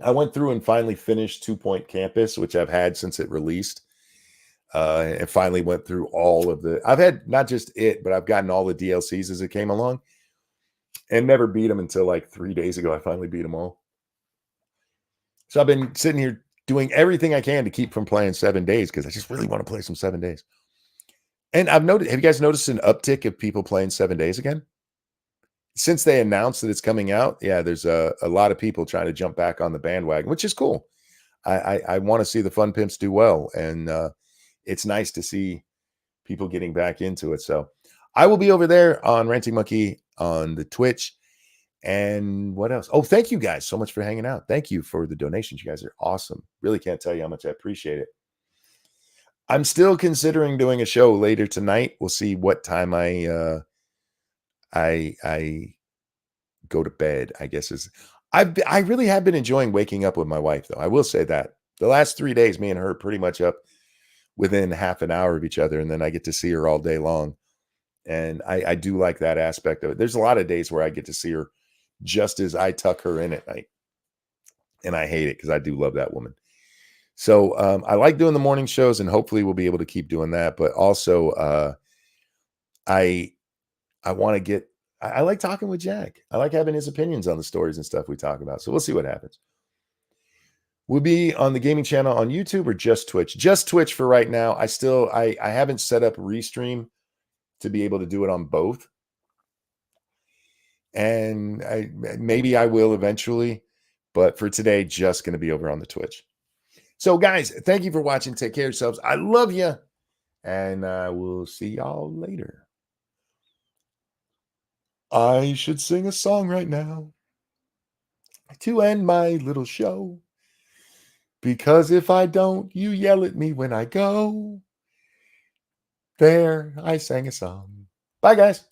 [SPEAKER 1] I went through and finally finished 2 Point Campus, which I've had since it released. And finally went through all of I've had not just it, but I've gotten all the DLCs as it came along and never beat them until like 3 days ago. I finally beat them all. So I've been sitting here doing everything I can to keep from playing 7 days because I just really want to play some 7 days. And I've noticed, have you guys noticed an uptick of people playing 7 days again? Since they announced that it's coming out, yeah, there's a lot of people trying to jump back on the bandwagon, which is cool. I want to see the Fun Pimps do well. And it's nice to see people getting back into it. So I will be over there on Ranting Monkey on the Twitch. And what else? Oh, thank you guys so much for hanging out. Thank you for the donations. You guys are awesome. Really can't tell you how much I appreciate it. I'm still considering doing a show later tonight. We'll see what time I go to bed, I guess I really have been enjoying waking up with my wife, though. I will say that. The last 3 days, me and her are pretty much up within half an hour of each other, and then I get to see her all day long. And I do like that aspect of it. There's a lot of days where I get to see her just as I tuck her in at night. And I hate it because I do love that woman. So I like doing the morning shows, and hopefully we'll be able to keep doing that. But also I want to get, I like talking with Jack. I like having his opinions on the stories and stuff we talk about. So we'll see what happens. We'll be on the gaming channel on YouTube or just Twitch? Just Twitch for right now. I haven't set up Restream to be able to do it on both. And maybe I will eventually. But for today, just going to be over on the Twitch. So guys, thank you for watching. Take care of yourselves. I love you. And we'll see y'all later. I should sing a song right now to end my little show. Because if I don't, you yell at me when I go. There, I sang a song. Bye, guys.